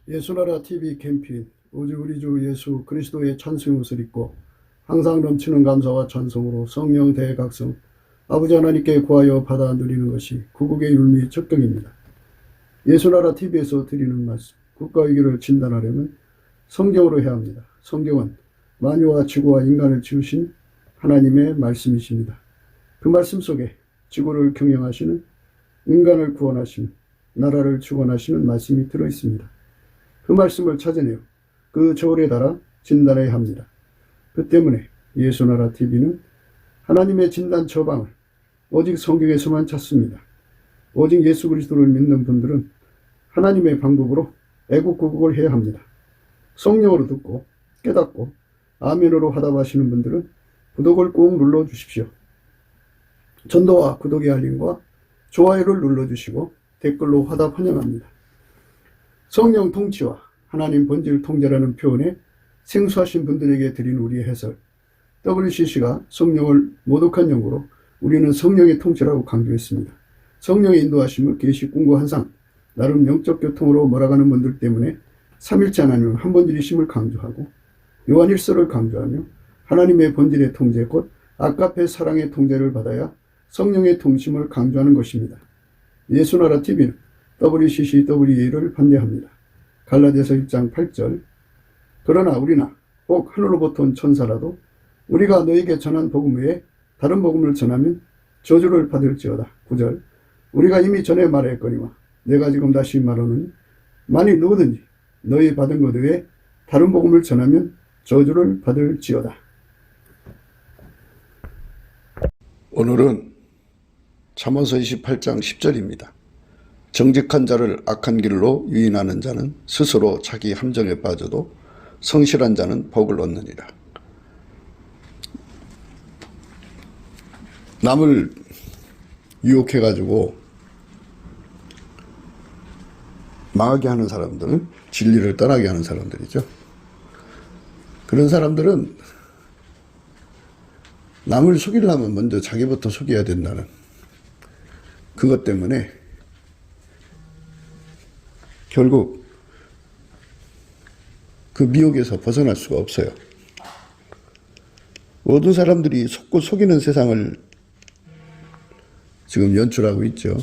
예수나라 TV 캠페인 오직 우리 주 예수 그리스도의 찬송의 옷을 입고 항상 넘치는 감사와 찬송으로 성령 대각성 아버지 하나님께 구하여 받아 누리는 것이 구국의 율리 적경입니다. 예수나라 TV에서 드리는 말씀, 국가 위기를 진단하려면 성경으로 해야 합니다. 성경은 만유와 지구와 인간을 지으신 하나님의 말씀이십니다. 그 말씀 속에 지구를 경영하시는, 인간을 구원하시는, 나라를 주관하시는 말씀이 들어있습니다. 그 말씀을 찾아내어 그 저울에 달아 진단해야 합니다. 그 때문에 예수나라 TV는 하나님의 진단 처방을 오직 성경에서만 찾습니다. 오직 예수 그리스도를 믿는 분들은 하나님의 방법으로 애국구국을 해야 합니다. 성령으로 듣고 깨닫고 아멘으로 화답하시는 분들은 구독을 꼭 눌러주십시오. 전도와 구독의 알림과 좋아요를 눌러주시고 댓글로 화답 환영합니다. 성령 통치와 하나님 본질 통제라는 표현에 생소하신 분들에게 드린 우리의 해설, WCC가 성령을 모독한 용어로 우리는 성령의 통치라고 강조했습니다. 성령의 인도하심을 계시, 꿈과 환상, 나름 영적 교통으로 몰아가는 분들 때문에 삼일째 하나님은 한 본질이심을 강조하고 요한일서를 강조하며 하나님의 본질의 통제 곧 아가페 사랑의 통제를 받아야 성령의 통심을 강조하는 것입니다. 예수나라 TV는 WCCWA를 반대합니다. 갈라디아서 1장 8절 그러나 우리나 혹 하늘로부터 온 천사라도 우리가 너에게 전한 복음 외에 다른 복음을 전하면 저주를 받을지어다. 9절 우리가 이미 전에 말했거니와 내가 지금 다시 말하노니 만일 누구든지 너희 받은 것 외에 다른 복음을 전하면 저주를 받을지어다. 오늘은 잠언서 28장 10절입니다. 정직한 자를 악한 길로 유인하는 자는 스스로 자기 함정에 빠져도 성실한 자는 복을 얻느니라. 남을 유혹해가지고 망하게 하는 사람들, 진리를 떠나게 하는 사람들이죠. 그런 사람들은 남을 속이려면 먼저 자기부터 속여야 된다는 그것 때문에 결국 그 미혹에서 벗어날 수가 없어요. 모든 사람들이 속고 속이는 세상을 지금 연출하고 있죠.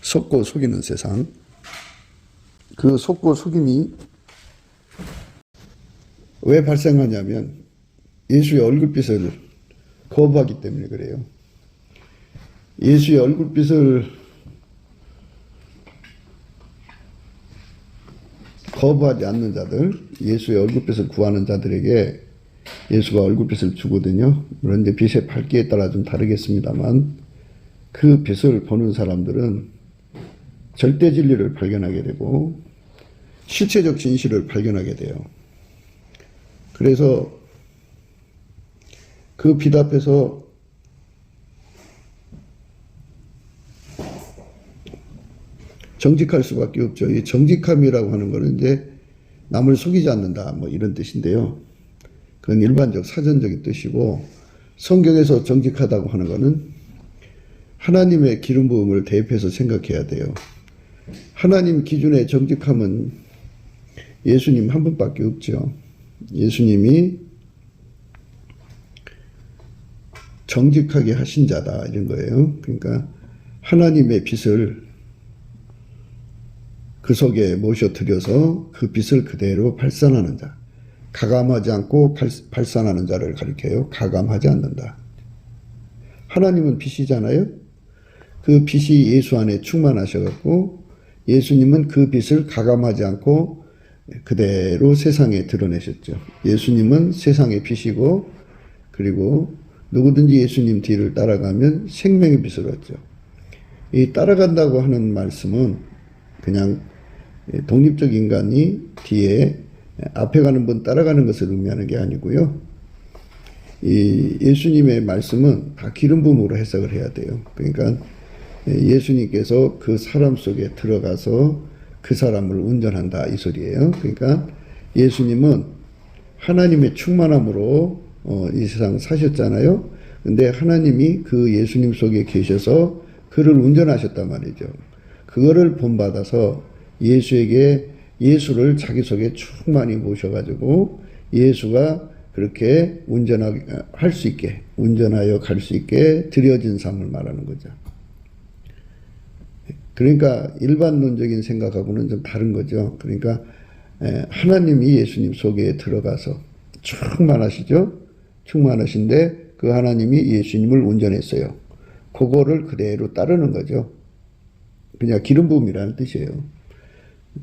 속고 속이는 세상. 그 속고 속임이 왜 발생하냐면 예수의 얼굴빛을 거부하기 때문에 그래요. 예수의 얼굴빛을 거부하지 않는 자들, 예수의 얼굴빛을 구하는 자들에게 예수가 얼굴빛을 주거든요. 물론 이제 빛의 밝기에 따라 좀 다르겠습니다만 그 빛을 보는 사람들은 절대 진리를 발견하게 되고 실체적 진실을 발견하게 돼요. 그래서 그 빛 앞에서 정직할 수밖에 없죠. 이 정직함이라고 하는 것은 이제 남을 속이지 않는다, 뭐 이런 뜻인데요. 그건 일반적 사전적인 뜻이고, 성경에서 정직하다고 하는 것은 하나님의 기름 부음을 대입해서 생각해야 돼요. 하나님 기준의 정직함은 예수님 한 분밖에 없죠. 예수님이 정직하게 하신 자다, 이런 거예요. 그러니까 하나님의 빛을 그 속에 모셔들여서 그 빛을 그대로 발산하는 자. 가감하지 않고 발산하는 자를 가리켜요. 가감하지 않는다. 하나님은 빛이잖아요. 그 빛이 예수 안에 충만하셔갖고 예수님은 그 빛을 가감하지 않고 그대로 세상에 드러내셨죠. 예수님은 세상의 빛이고 그리고 누구든지 예수님 뒤를 따라가면 생명의 빛을 얻죠. 이 따라간다고 하는 말씀은 그냥 독립적 인간이 뒤에 앞에 가는 분 따라가는 것을 의미하는 게 아니고요. 이 예수님의 말씀은 다 기름 부음으로 해석을 해야 돼요. 그러니까 예수님께서 그 사람 속에 들어가서 그 사람을 운전한다, 이 소리예요. 그러니까 예수님은 하나님의 충만함으로 이 세상 사셨잖아요. 근데 하나님이 그 예수님 속에 계셔서 그를 운전하셨단 말이죠. 그거를 본받아서 예수에게 예수를 자기 속에 충만히 모셔가지고 예수가 그렇게 할 수 있게, 운전하여 갈 수 있게 드려진 삶을 말하는 거죠. 그러니까 일반론적인 생각하고는 좀 다른 거죠. 그러니까 하나님이 예수님 속에 들어가서 충만하시죠? 충만하신데 그 하나님이 예수님을 운전했어요. 그거를 그대로 따르는 거죠. 그냥 기름 부음이라는 뜻이에요.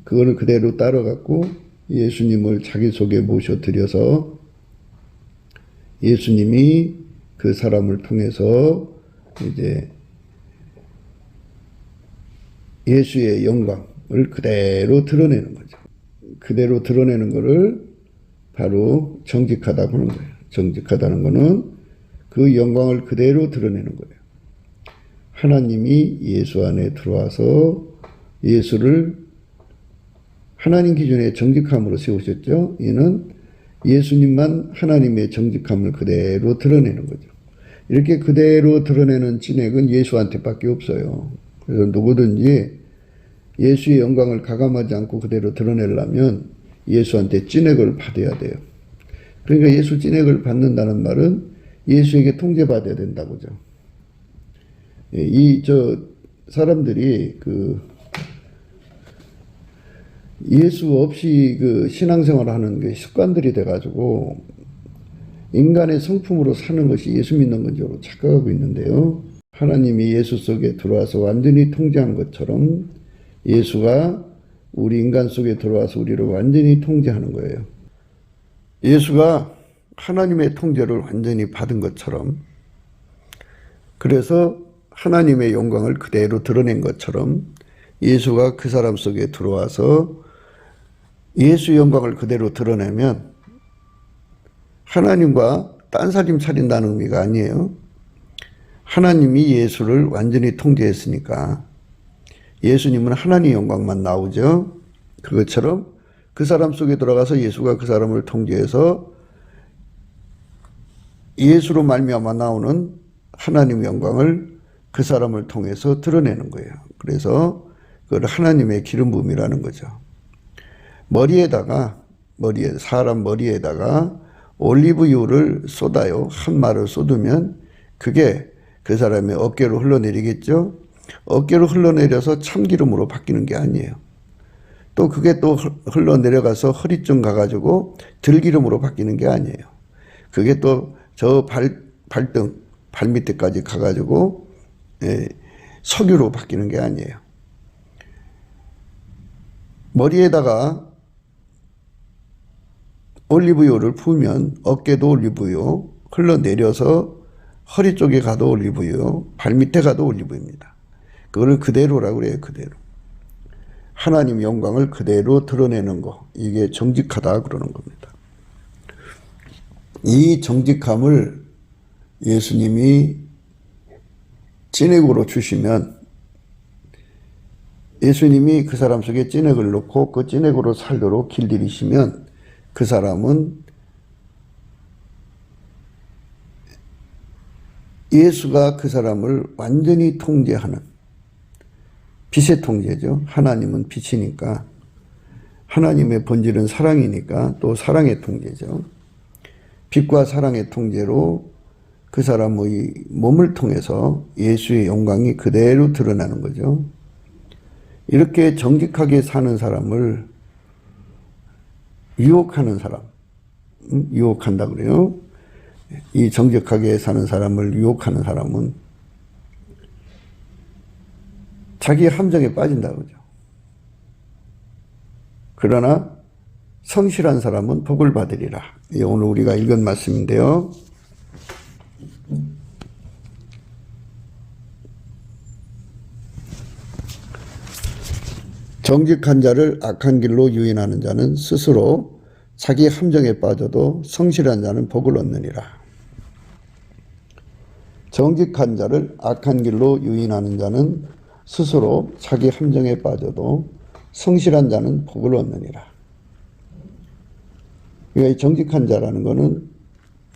그거를 그대로 따라갖고 예수님을 자기 속에 모셔드려서 예수님이 그 사람을 통해서 이제 예수의 영광을 그대로 드러내는 거죠. 그대로 드러내는 거를 바로 정직하다고 하는 거예요. 정직하다는 거는 그 영광을 그대로 드러내는 거예요. 하나님이 예수 안에 들어와서 예수를 하나님 기준의 정직함으로 세우셨죠. 이는 예수님만 하나님의 정직함을 그대로 드러내는 거죠. 이렇게 그대로 드러내는 진액은 예수한테밖에 없어요. 그래서 누구든지 예수의 영광을 가감하지 않고 그대로 드러내려면 예수한테 찐액을 받아야 돼요. 그러니까 예수 찐액을 받는다는 말은 예수에게 통제받아야 된다고죠. 사람들이 예수 없이 신앙생활을 하는 게 습관들이 돼가지고 인간의 성품으로 사는 것이 예수 믿는 건지로 착각하고 있는데요. 하나님이 예수 속에 들어와서 완전히 통제한 것처럼 예수가 우리 인간 속에 들어와서 우리를 완전히 통제하는 거예요. 예수가 하나님의 통제를 완전히 받은 것처럼, 그래서 하나님의 영광을 그대로 드러낸 것처럼 예수가 그 사람 속에 들어와서 예수의 영광을 그대로 드러내면 하나님과 딴사림 차린다는 의미가 아니에요. 하나님이 예수를 완전히 통제했으니까 예수님은 하나님의 영광만 나오죠. 그것처럼 그 사람 속에 들어가서 예수가 그 사람을 통제해서 예수로 말미암아 나오는 하나님의 영광을 그 사람을 통해서 드러내는 거예요. 그래서 그걸 하나님의 기름 부음이라는 거죠. 사람 머리에다가 올리브유를 쏟아요. 한 말을 쏟으면 그게 그 사람의 어깨로 흘러내리겠죠. 어깨로 흘러내려서 참기름으로 바뀌는 게 아니에요. 또 그게 또 흘러내려가서 허리쯤 가가지고 들기름으로 바뀌는 게 아니에요. 그게 또 저 발등, 발밑에까지 가가지고 석유로 바뀌는 게 아니에요. 머리에다가 올리브유를 부으면 어깨도 올리브유, 흘러내려서 허리 쪽에 가도 올리브유, 발밑에 가도 올리브유입니다. 그거를 그대로라고 그래요. 그대로. 하나님 영광을 그대로 드러내는 거, 이게 정직하다 그러는 겁니다. 이 정직함을 예수님이 찐액으로 주시면 예수님이 그 사람 속에 찐액을 넣고 그 찐액으로 살도록 길들이시면 그 사람은 예수가 그 사람을 완전히 통제하는 빛의 통제죠. 하나님은 빛이니까, 하나님의 본질은 사랑이니까 또 사랑의 통제죠. 빛과 사랑의 통제로 그 사람의 몸을 통해서 예수의 영광이 그대로 드러나는 거죠. 이렇게 정직하게 사는 사람을 유혹하는 사람, 유혹한다 그래요. 이 정직하게 사는 사람을 유혹하는 사람은 자기 함정에 빠진다 그러죠. 그러나 성실한 사람은 복을 받으리라. 오늘 우리가 읽은 말씀인데요. 정직한 자를 악한 길로 유인하는 자는 스스로 자기 함정에 빠져도 성실한 자는 복을 얻느니라. 정직한 자를 악한 길로 유인하는 자는 스스로 자기 함정에 빠져도 성실한 자는 복을 얻느니라. 그러니까 이 정직한 자라는 것은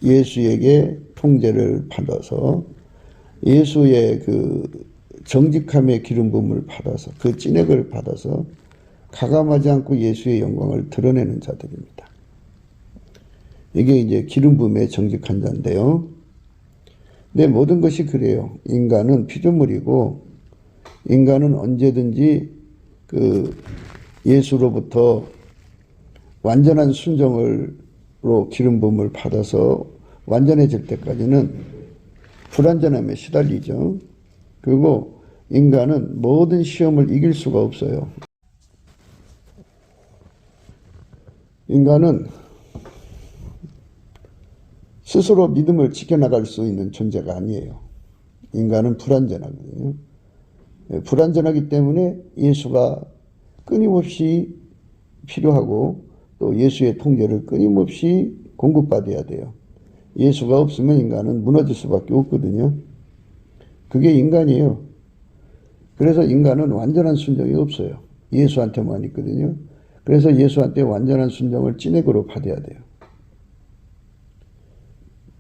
예수에게 통제를 받아서 예수의 그 정직함의 기름 부음을 받아서 그 찐액을 받아서 가감하지 않고 예수의 영광을 드러내는 자들입니다. 이게 이제 기름 부음의 정직한 자인데요. 근데 모든 것이 그래요. 인간은 피조물이고 인간은 언제든지 그 예수로부터 완전한 순종으로 기름 부음을 받아서 완전해질 때까지는 불완전함에 시달리죠. 그리고 인간은 모든 시험을 이길 수가 없어요. 인간은 스스로 믿음을 지켜나갈 수 있는 존재가 아니에요. 인간은 불완전하거든요. 불완전하기 때문에 예수가 끊임없이 필요하고 또 예수의 통제를 끊임없이 공급받아야 돼요. 예수가 없으면 인간은 무너질 수밖에 없거든요. 그게 인간이에요. 그래서 인간은 완전한 순종이 없어요. 예수한테만 있거든요. 그래서 예수한테 완전한 순종을 찐액으로 받아야 돼요.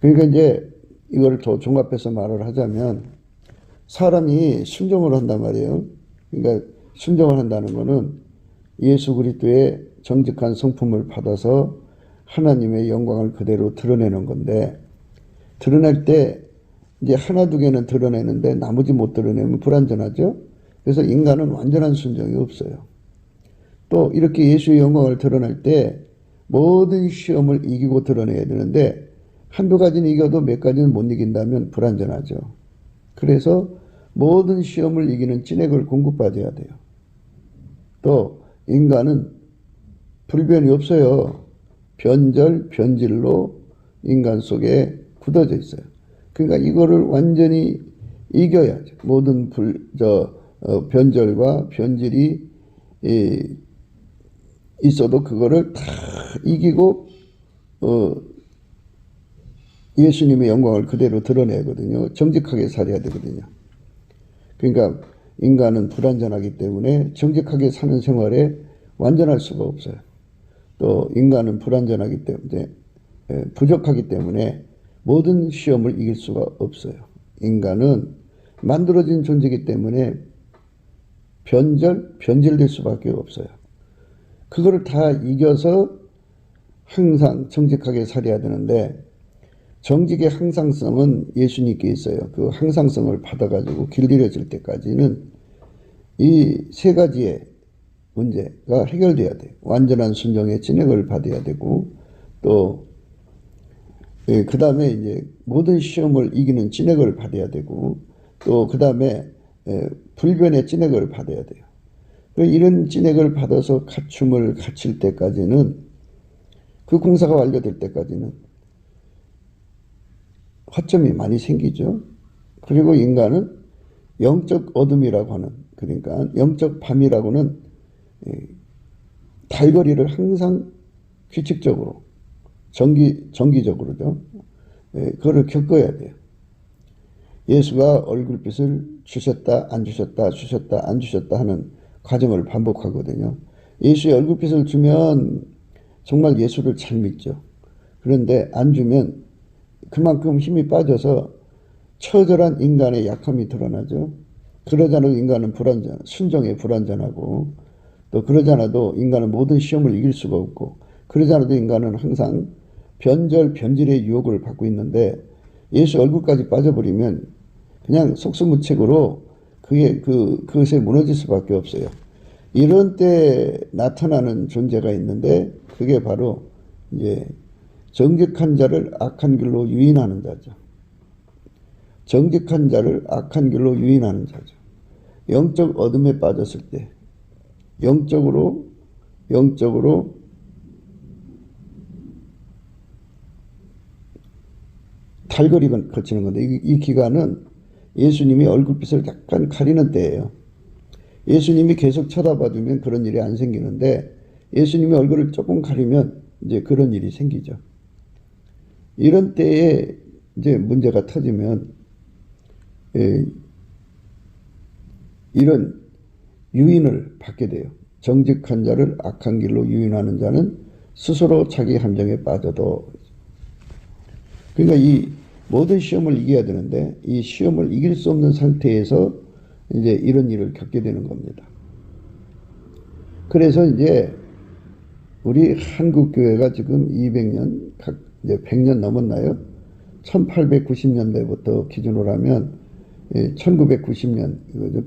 그러니까 이제 이걸 더 종합해서 말을 하자면 사람이 순종을 한단 말이에요. 그러니까 순종을 한다는 것은 예수 그리스도의 정직한 성품을 받아서 하나님의 영광을 그대로 드러내는 건데, 드러낼 때 이제 하나 두 개는 드러내는데 나머지 못 드러내면 불완전하죠. 그래서 인간은 완전한 순종이 없어요. 또 이렇게 예수의 영광을 드러낼 때 모든 시험을 이기고 드러내야 되는데 한두 가지는 이겨도 몇 가지는 못 이긴다면 불완전하죠. 그래서 모든 시험을 이기는 찐액을 공급받아야 돼요. 또 인간은 불변이 없어요. 변절, 변질로 인간 속에 굳어져 있어요. 그러니까 이거를 완전히 이겨야죠. 모든 변절과 변질이 있어도 그거를 다 이기고 예수님의 영광을 그대로 드러내거든요. 정직하게 살아야 되거든요. 그러니까 인간은 불완전하기 때문에 정직하게 사는 생활에 완전할 수가 없어요. 또 인간은 불완전하기 때문에 부족하기 때문에 모든 시험을 이길 수가 없어요. 인간은 만들어진 존재이기 때문에 변질될 수밖에 없어요. 그거를 다 이겨서 항상 정직하게 살아야 되는데 정직의 항상성은 예수님께 있어요. 그 항상성을 받아가지고 길들여질 때까지는 이 세 가지의 문제가 해결돼야 돼요. 완전한 순종의 진액을 받아야 되고 또 그 다음에 이제 모든 시험을 이기는 진액을 받아야 되고 또 그 다음에 불변의 진액을 받아야 돼요. 이런 진액을 받아서 갖춤을 갖출 때까지는 그 공사가 완료될 때까지는 허점이 많이 생기죠. 그리고 인간은 영적 어둠이라고 하는, 그러니까 영적 밤이라고는 달거리를 항상 규칙적으로 정기적으로죠. 그거를 겪어야 돼요. 예수가 얼굴빛을 주셨다 안 주셨다 주셨다 안 주셨다 하는 과정을 반복하거든요. 예수의 얼굴빛을 주면 정말 예수를 잘 믿죠. 그런데 안 주면 그만큼 힘이 빠져서 처절한 인간의 약함이 드러나죠. 그러지 않아도 인간은 순종에 불완전하고 또 그러지 않아도 인간은 모든 시험을 이길 수가 없고 그러지 않아도 인간은 항상 변질의 유혹을 받고 있는데 예수 얼굴까지 빠져버리면 그냥 속수무책으로 그것에 무너질 수밖에 없어요. 이런 때 나타나는 존재가 있는데 그게 바로 이제 정직한 자를 악한 길로 유인하는 자죠. 정직한 자를 악한 길로 유인하는 자죠. 영적 어둠에 빠졌을 때 영적으로 탈거리가 거치는 건데 이 기간은 예수님이 얼굴빛을 약간 가리는 때예요. 예수님이 계속 쳐다봐주면 그런 일이 안 생기는데 예수님이 얼굴을 조금 가리면 이제 그런 일이 생기죠. 이런 때에 이제 문제가 터지면 이런 유인을 받게 돼요. 정직한 자를 악한 길로 유인하는 자는 스스로 자기 함정에 빠져도. 그러니까 이 모든 시험을 이겨야 되는데 이 시험을 이길 수 없는 상태에서 이제 이런 일을 겪게 되는 겁니다. 그래서 이제 우리 한국교회가 지금 200년, 이제 100년 넘었나요? 1890년대부터 기준으로 하면 1990년, 이거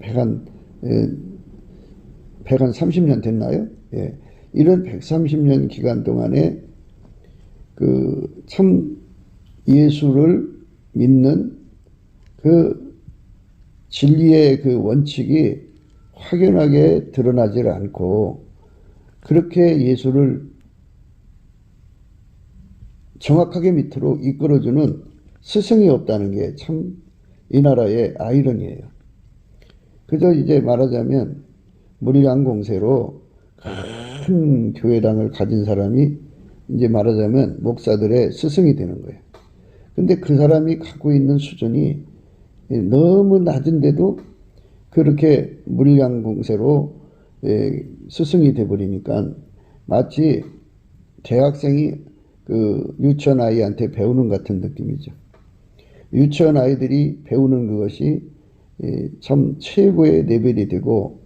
130년 됐나요? 예. 이런 130년 기간 동안에 참 예수를 믿는 진리의 원칙이 확연하게 드러나질 않고 그렇게 예수를 정확하게 밑으로 이끌어주는 스승이 없다는 게 참 이 나라의 아이러니예요. 그저 이제 말하자면 물량공세로 큰 교회당을 가진 사람이 이제 말하자면 목사들의 스승이 되는 거예요. 근데 그 사람이 갖고 있는 수준이 너무 낮은데도 그렇게 물량공세로 스승이 돼버리니까 마치 대학생이 유치원 아이한테 배우는 같은 느낌이죠. 유치원 아이들이 배우는 그것이 참 최고의 레벨이 되고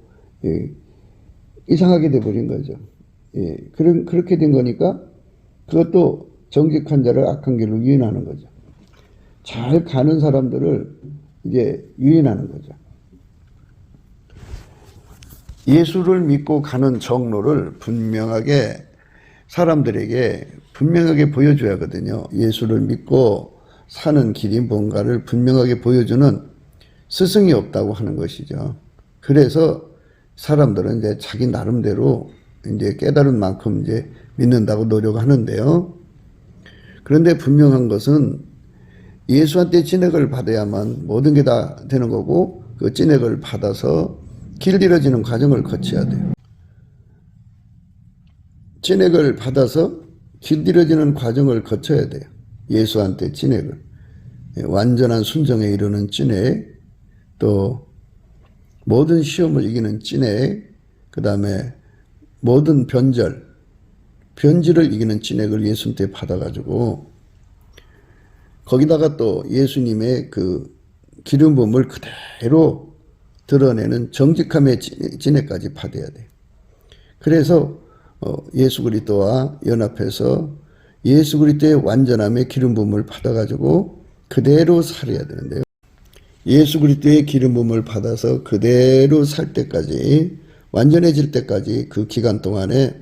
이상하게 돼버린 거죠. 그렇게 된 거니까 그것도 정직한 자를 악한 길로 유인하는 거죠. 잘 가는 사람들을 이제 유인하는 거죠. 예수를 믿고 가는 정로를 분명하게 사람들에게 분명하게 보여줘야 하거든요. 예수를 믿고 사는 길이 뭔가를 분명하게 보여주는 스승이 없다고 하는 것이죠. 그래서 사람들은 이제 자기 나름대로 이제 깨달은 만큼 이제 믿는다고 노력하는데요. 그런데 분명한 것은 예수한테 진액을 받아야만 모든 게 다 되는 거고 그 진액을 받아서 길들여지는 과정을 거쳐야 돼요. 진액을 받아서 길들여지는 과정을 거쳐야 돼요. 예수한테 진액을. 완전한 순정에 이르는 진액, 또 모든 시험을 이기는 진액, 그 다음에 모든 변질을 이기는 진액을 예수한테 받아가지고 거기다가 또 예수님의 기름 부음을 그대로 드러내는 정직함의 진액까지 받아야 돼요. 그래서 예수 그리스도와 연합해서 예수 그리스도의 완전함의 기름 부음을 받아가지고 그대로 살아야 되는데요. 예수 그리스도의 기름 부음을 받아서 그대로 살 때까지 완전해질 때까지 그 기간 동안에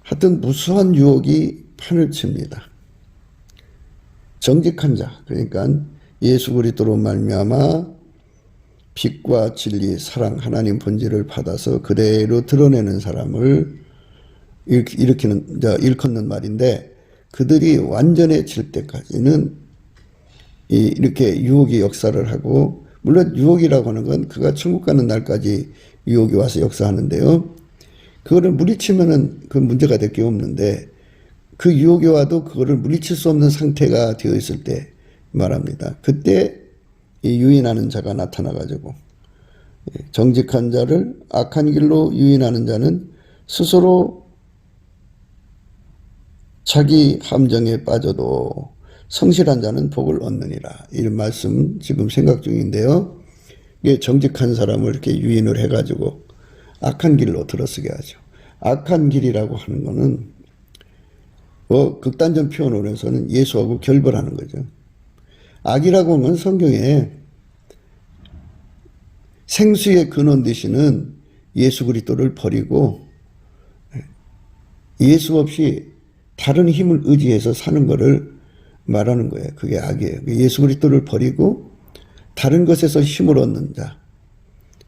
하여튼 무수한 유혹이 판을 칩니다. 정직한 자, 그러니까 예수 그리스도로 말미암아 빛과 진리, 사랑, 하나님 본질을 받아서 그대로 드러내는 사람을 일컫는 말인데 그들이 완전해질 때까지는 이렇게 유혹이 역사를 하고 물론 유혹이라고 하는 건 그가 천국 가는 날까지 유혹이 와서 역사하는데요. 그거를 물리치면은 그 문제가 될 게 없는데 그 유혹이 와도 그거를 물리칠 수 없는 상태가 되어 있을 때 말합니다. 그때 이 유인하는 자가 나타나가지고 정직한 자를 악한 길로 유인하는 자는 스스로 자기 함정에 빠져도 성실한 자는 복을 얻느니라. 이런 말씀 지금 생각 중인데요. 이게 정직한 사람을 이렇게 유인을 해가지고 악한 길로 들어서게 하죠. 악한 길이라고 하는 거는 극단적 표현으로 해서는 예수하고 결별하는 거죠. 악이라고 하면 성경에 생수의 근원 되시는 예수 그리스도를 버리고 예수 없이 다른 힘을 의지해서 사는 것을 말하는 거예요. 그게 악이에요. 예수 그리스도를 버리고 다른 것에서 힘을 얻는 자.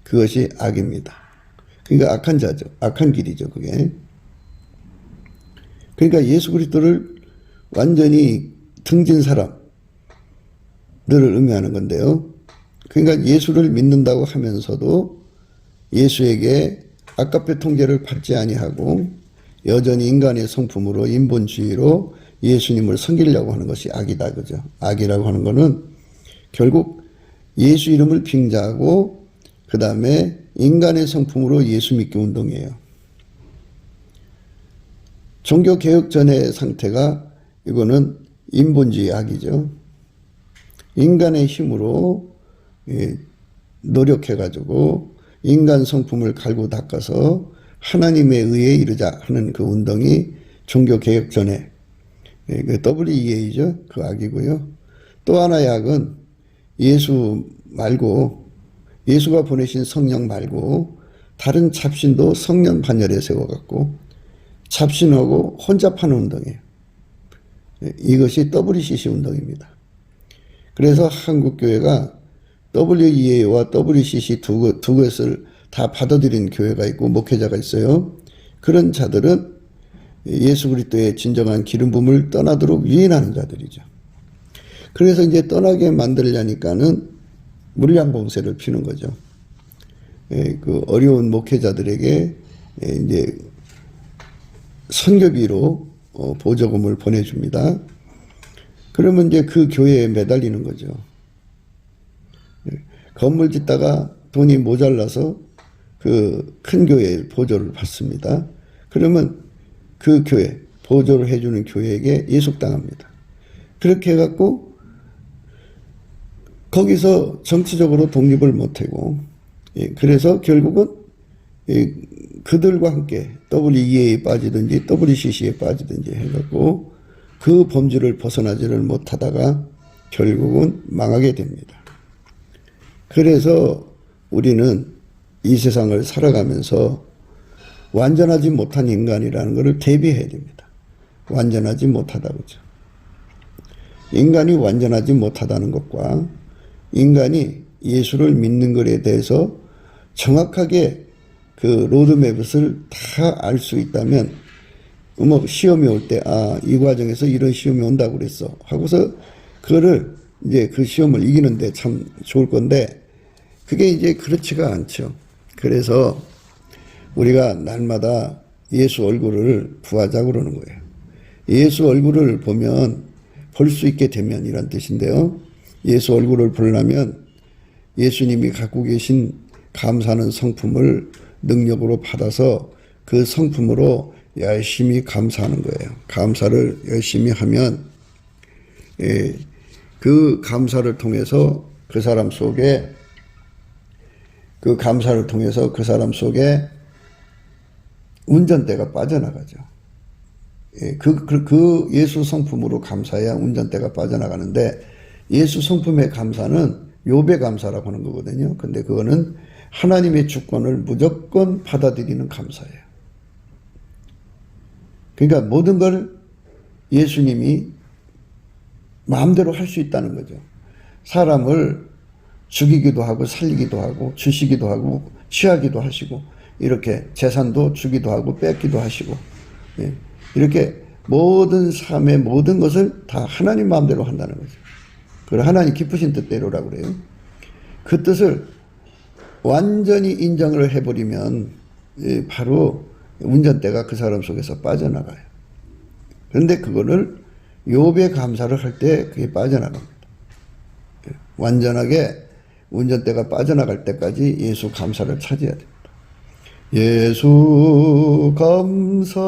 그것이 악입니다. 그러니까 악한 자죠. 악한 길이죠. 그게. 그러니까 예수 그리스도를 완전히 등진 사람들을 의미하는 건데요. 그러니까 예수를 믿는다고 하면서도 예수에게 아깝게 통제를 받지 아니하고 여전히 인간의 성품으로 인본주의로 예수님을 섬기려고 하는 것이 악이다. 그죠? 악이라고 하는 것은 결국 예수 이름을 빙자하고 그 다음에 인간의 성품으로 예수 믿기 운동이에요. 종교개혁 전의 상태가 이거는 인본주의 악이죠. 인간의 힘으로 노력해가지고 인간 성품을 갈고 닦아서 하나님에 의해 이르자 하는 그 운동이 종교개혁 전에 그 WEA죠. 그 악이고요. 또 하나의 악은 예수 말고 예수가 보내신 성령 말고 다른 잡신도 성령 반열에 세워갖고 잡신하고 혼잡하는 운동이에요. 이것이 WCC 운동입니다. 그래서 한국교회가 WEA와 WCC 두 것을 다 받아들인 교회가 있고 목회자가 있어요. 그런 자들은 예수 그리스도의 진정한 기름 부음을 떠나도록 유인하는 자들이죠. 그래서 이제 떠나게 만들려니까는 물량 봉쇄를 피는 거죠. 그 어려운 목회자들에게 이제 선교비로 보조금을 보내줍니다. 그러면 이제 그 교회에 매달리는 거죠. 건물 짓다가 돈이 모자라서 그 큰 교회에 보조를 받습니다. 그러면 그 교회, 보조를 해주는 교회에게 예속당합니다. 그렇게 해갖고 거기서 정치적으로 독립을 못하고 그래서 결국은 그들과 함께 WEA에 빠지든지 WCC에 빠지든지 해갖고 그 범주를 벗어나지를 못하다가 결국은 망하게 됩니다. 그래서 우리는 이 세상을 살아가면서 완전하지 못한 인간이라는 것을 대비해야 됩니다. 완전하지 못하다고죠. 인간이 완전하지 못하다는 것과 인간이 예수를 믿는 것에 대해서 정확하게 그 로드맵을 다 알 수 있다면 뭐 시험이 올 때 이 과정에서 이런 시험이 온다고 그랬어 하고서 그거를 이제 그 시험을 이기는데 참 좋을 건데 그게 이제 그렇지가 않죠. 그래서 우리가 날마다 예수 얼굴을 구하자고 그러는 거예요. 예수 얼굴을 보면 볼 수 있게 되면 이란 뜻인데요. 예수 얼굴을 보려면 예수님이 갖고 계신 감사하는 성품을 능력으로 받아서 그 성품으로 열심히 감사하는 거예요. 감사를 열심히 하면 그 감사를 통해서 그 사람 속에 운전대가 빠져나가죠. 그 예수 성품으로 감사해야 운전대가 빠져나가는데 예수 성품의 감사는 욥의 감사라고 하는 거거든요. 근데 그거는 하나님의 주권을 무조건 받아들이는 감사예요. 그러니까 모든 걸 예수님이 마음대로 할 수 있다는 거죠. 사람을 죽이기도 하고 살리기도 하고 주시기도 하고 취하기도 하시고 이렇게 재산도 주기도 하고 뺏기도 하시고 이렇게 모든 삶의 모든 것을 다 하나님 마음대로 한다는 거죠. 그걸 하나님 기쁘신 뜻대로라고 그래요. 그 뜻을 완전히 인정을 해버리면 바로 운전대가 그 사람 속에서 빠져나가요. 그런데 그거를 욥의 감사를 할 때 그게 빠져나갑니다. 완전하게 운전대가 빠져나갈 때까지 예수 감사를 찾아야 됩니다. 예수 감사,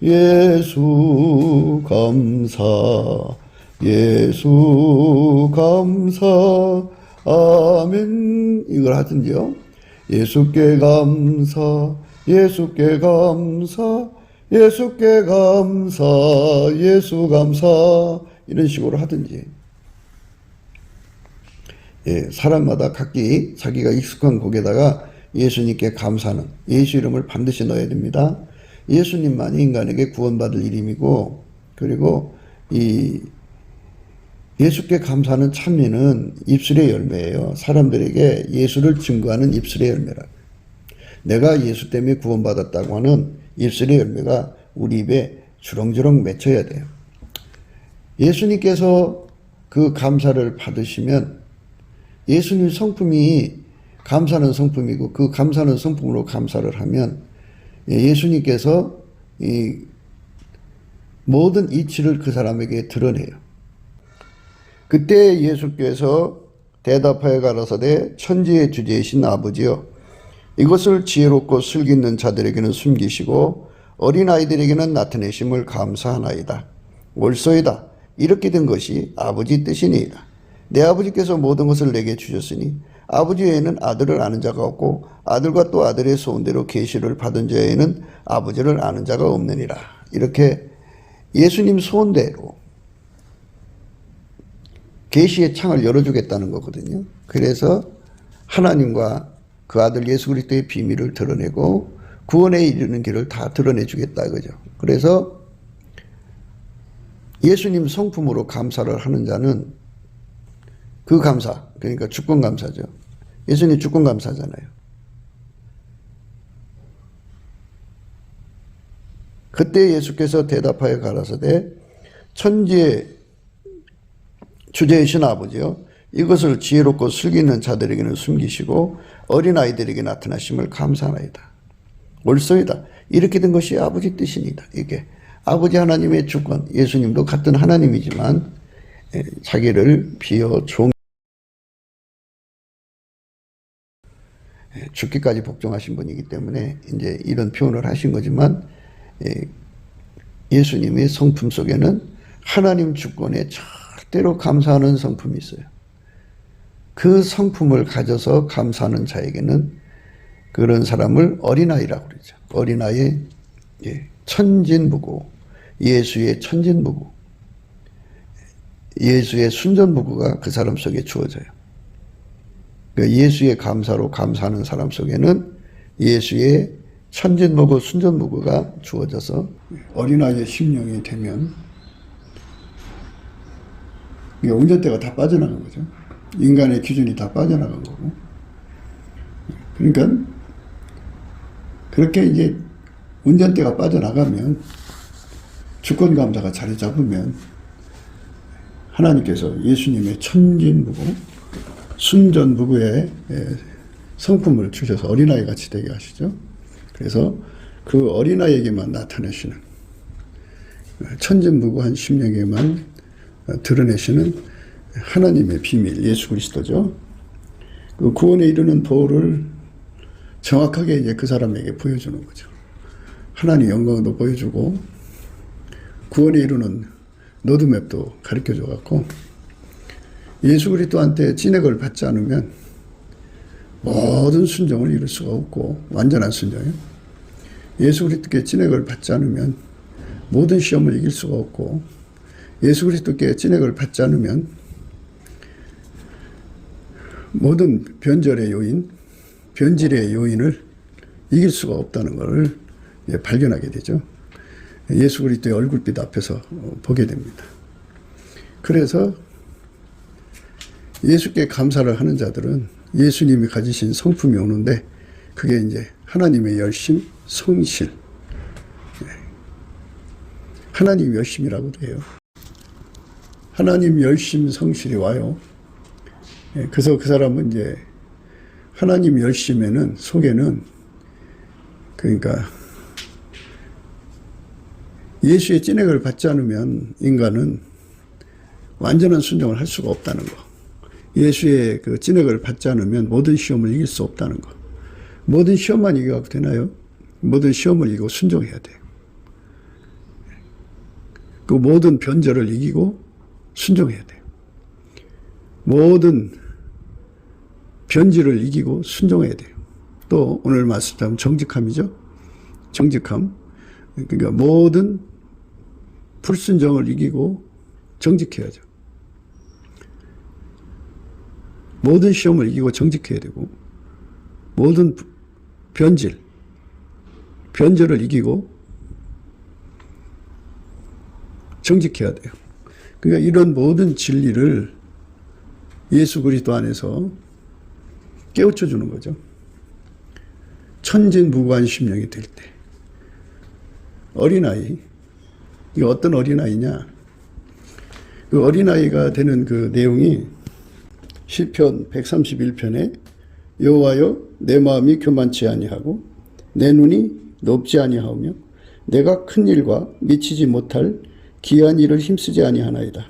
예수 감사, 예수 감사, 아멘. 이걸 하든지요. 예수께 감사, 예수께 감사, 예수께 감사, 예수 감사. 이런 식으로 하든지. 사람마다 각기 자기가 익숙한 곡에다가 예수님께 감사하는 예수 이름을 반드시 넣어야 됩니다. 예수님만이 인간에게 구원받을 이름이고, 그리고 이 예수께 감사하는 찬미는 입술의 열매예요. 사람들에게 예수를 증거하는 입술의 열매라. 내가 예수 때문에 구원받았다고 하는 입술의 열매가 우리 입에 주렁주렁 맺혀야 돼요. 예수님께서 그 감사를 받으시면 예수님 성품이 감사하는 성품이고 그 감사하는 성품으로 감사를 하면 예수님께서 이 모든 이치를 그 사람에게 드러내요. 그때 예수께서 대답하여 가라사대 천지의 주제이신 아버지여 이것을 지혜롭고 슬기있는 자들에게는 숨기시고 어린아이들에게는 나타내심을 감사하나이다. 옳소이다. 이렇게 된 것이 아버지 뜻이니이다. 내 아버지께서 모든 것을 내게 주셨으니 아버지 외에는 아들을 아는 자가 없고 아들과 또 아들의 소원대로 계시를 받은 자 외에는 아버지를 아는 자가 없느니라. 이렇게 예수님 소원대로 계시의 창을 열어주겠다는 거거든요. 그래서 하나님과 그 아들 예수 그리스도의 비밀을 드러내고 구원에 이르는 길을 다 드러내주겠다 이거죠. 그래서 예수님 성품으로 감사를 하는 자는 그 감사, 그러니까 주권 감사죠. 예수님 주권 감사잖아요. 그때 예수께서 대답하여 가라사대 천지의 주제이신 아버지여 이것을 지혜롭고 슬기 있는 자들에게는 숨기시고 어린아이들에게 나타나심을 감사하나이다. 옳소이다. 이렇게 된 것이 아버지 뜻이니다. 이게 아버지 하나님의 주권, 예수님도 같은 하나님이지만 자기를 비어 죽기까지 복종하신 분이기 때문에 이제 이런 표현을 하신 거지만 예수님의 성품 속에는 하나님 주권에 절대로 감사하는 성품이 있어요. 그 성품을 가져서 감사하는 자에게는 그런 사람을 어린아이라고 그러죠. 어린아이의 천진무구, 예수의 천진무구, 예수의 순전무구가 그 사람 속에 주어져요. 예수의 감사로 감사하는 사람 속에는 예수의 천진무구, 순전무구가 주어져서 어린아이의 심령이 되면 운전대가 다 빠져나간 거죠. 인간의 기준이 다 빠져나간 거고. 그러니까 그렇게 이제 운전대가 빠져나가면 주권감사가 자리 잡으면 하나님께서 예수님의 천진무구, 순전무구의 성품을 주셔서 어린아이 같이 되게 하시죠. 그래서 그 어린아이에게만 나타내시는 천진무구한 심령에게만 드러내시는 하나님의 비밀, 예수 그리스도죠. 그 구원에 이르는 도를 정확하게 이제 그 사람에게 보여주는 거죠. 하나님 영광도 보여주고 구원에 이르는 로드맵도 가르쳐줘 갖고 예수 그리스도한테 진액을 받지 않으면 모든 순종을 이룰 수가 없고 완전한 순종이요. 예수 그리스도께 진액을 받지 않으면 모든 시험을 이길 수가 없고 예수 그리스도께 진액을 받지 않으면 모든 변절의 요인, 변질의 요인을 이길 수가 없다는 것을 발견하게 되죠. 예수 그리스도의 얼굴빛 앞에서 보게 됩니다. 그래서 예수께 감사를 하는 자들은 예수님이 가지신 성품이 오는데 그게 이제 하나님의 열심, 성실, 하나님 열심이라고도 해요. 하나님 열심, 성실이 와요. 그래서 그 사람은 이제 하나님 열심에는 속에는 그러니까 예수의 진액을 받지 않으면 인간은 완전한 순종을 할 수가 없다는 거. 예수의 그 진액을 받지 않으면 모든 시험을 이길 수 없다는 거. 모든 시험만 이겨도 되나요? 모든 시험을 이기고 순종해야 돼요. 그 모든 변절을 이기고 순종해야 돼요. 모든 변질을 이기고 순종해야 돼요. 또 오늘 말씀처럼 정직함이죠. 정직함. 그러니까 모든 불순종을 이기고 정직해야죠. 모든 시험을 이기고 정직해야 되고 모든 변절을 이기고 정직해야 돼요. 그러니까 이런 모든 진리를 예수 그리스도 안에서 깨우쳐 주는 거죠. 천진무구한 심령이 될 때. 어린아이. 이게 어떤 어린아이냐. 그 어린아이가 되는 그 내용이 시편 131편에 여호와여 내 마음이 교만치 아니하고 내 눈이 높지 아니하오며 내가 큰 일과 미치지 못할 기이한 일을 힘쓰지 아니하나이다.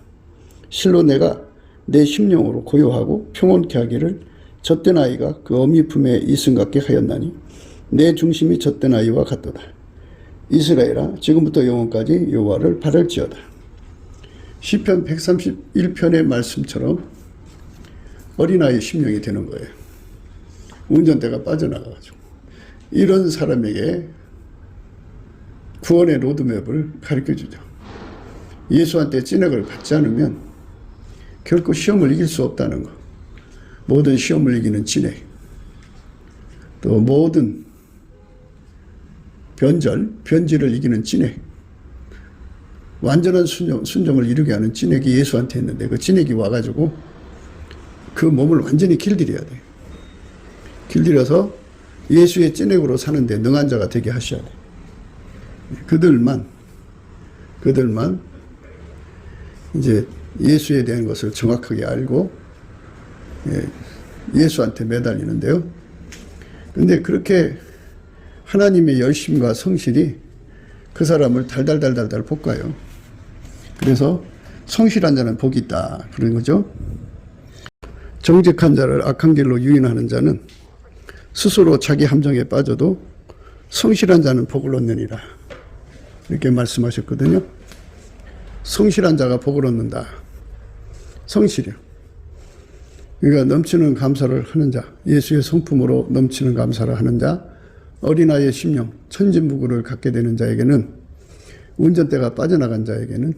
실로 내가 내 심령으로 고요하고 평온케 하기를 젖된 아이가 그 어미 품에 이승 같게 하였나니 내 중심이 젖된 아이와 같도다. 이스라엘아 지금부터 영원까지 여호와를 바랄지어다. 시편 131편의 말씀처럼 어린아이 심령이 되는 거예요. 운전대가 빠져나가가지고 이런 사람에게 구원의 로드맵을 가르쳐주죠. 예수한테 진액을 받지 않으면 결코 시험을 이길 수 없다는 거. 모든 시험을 이기는 진액, 또 모든 변질을 이기는 진액, 완전한 순종을 이루게 하는 진액이 예수한테 있는데 그 진액이 와가지고 그 몸을 완전히 길들여야 돼. 길들여서 예수의 진액으로 사는데 능한 자가 되게 하셔야 돼. 그들만 이제 예수에 대한 것을 정확하게 알고 예수한테 매달리는데요. 근데 그렇게 하나님의 열심과 성실이 그 사람을 달달달달달 볶아요. 그래서 성실한 자는 복이 있다 그런 거죠. 정직한 자를 악한 길로 유인하는 자는 스스로 자기 함정에 빠져도 성실한 자는 복을 얻느니라 이렇게 말씀하셨거든요. 성실한 자가 복을 얻는다. 성실이요. 그러니까 넘치는 감사를 하는 자, 예수의 성품으로 넘치는 감사를 하는 자, 어린아이의 심령, 천진무구를 갖게 되는 자에게는, 운전대가 빠져나간 자에게는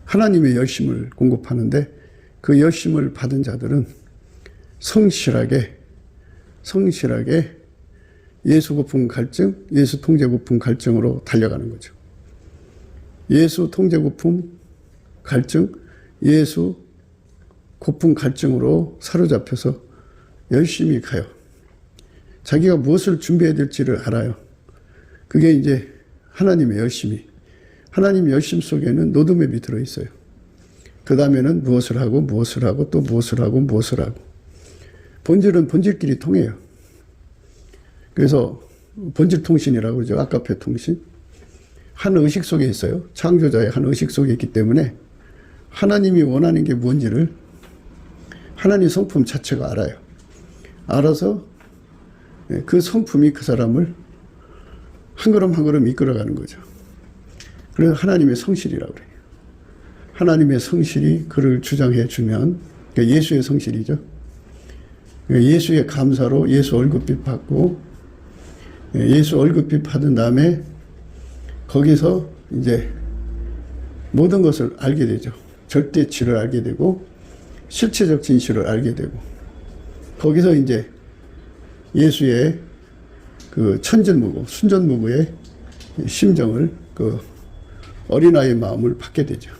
하나님의 열심을 공급하는데 그 열심을 받은 자들은 성실하게 예수 고품 갈증, 예수 통제 고품 갈증으로 달려가는 거죠. 예수 통제 고품 갈증, 예수 고품 갈증으로 사로잡혀서 열심히 가요. 자기가 무엇을 준비해야 될지를 알아요. 그게 이제 하나님의 열심이. 하나님의 열심 속에는 로드맵이 들어있어요. 그 다음에는 무엇을 하고 또 무엇을 하고. 본질은 본질끼리 통해요. 그래서 본질통신이라고 그러죠. 아까페 통신. 한 의식 속에 있어요. 창조자의 한 의식 속에 있기 때문에 하나님이 원하는 게 뭔지를 하나님 성품 자체가 알아요. 알아서 그 성품이 그 사람을 한 걸음 한 걸음 이끌어가는 거죠. 그래서 하나님의 성실이라고 그래요. 하나님의 성실이 그를 주장해 주면, 그러니까 예수의 성실이죠. 그러니까 예수의 감사로 예수 월급빛 받고, 예수 월급빛 받은 다음에 거기서 이제 모든 것을 알게 되죠. 절대치를 알게 되고 실체적 진실을 알게 되고, 거기서 이제 예수의 그 천진무구, 순전무구의 심정을, 그 어린아이의 마음을 받게 되죠.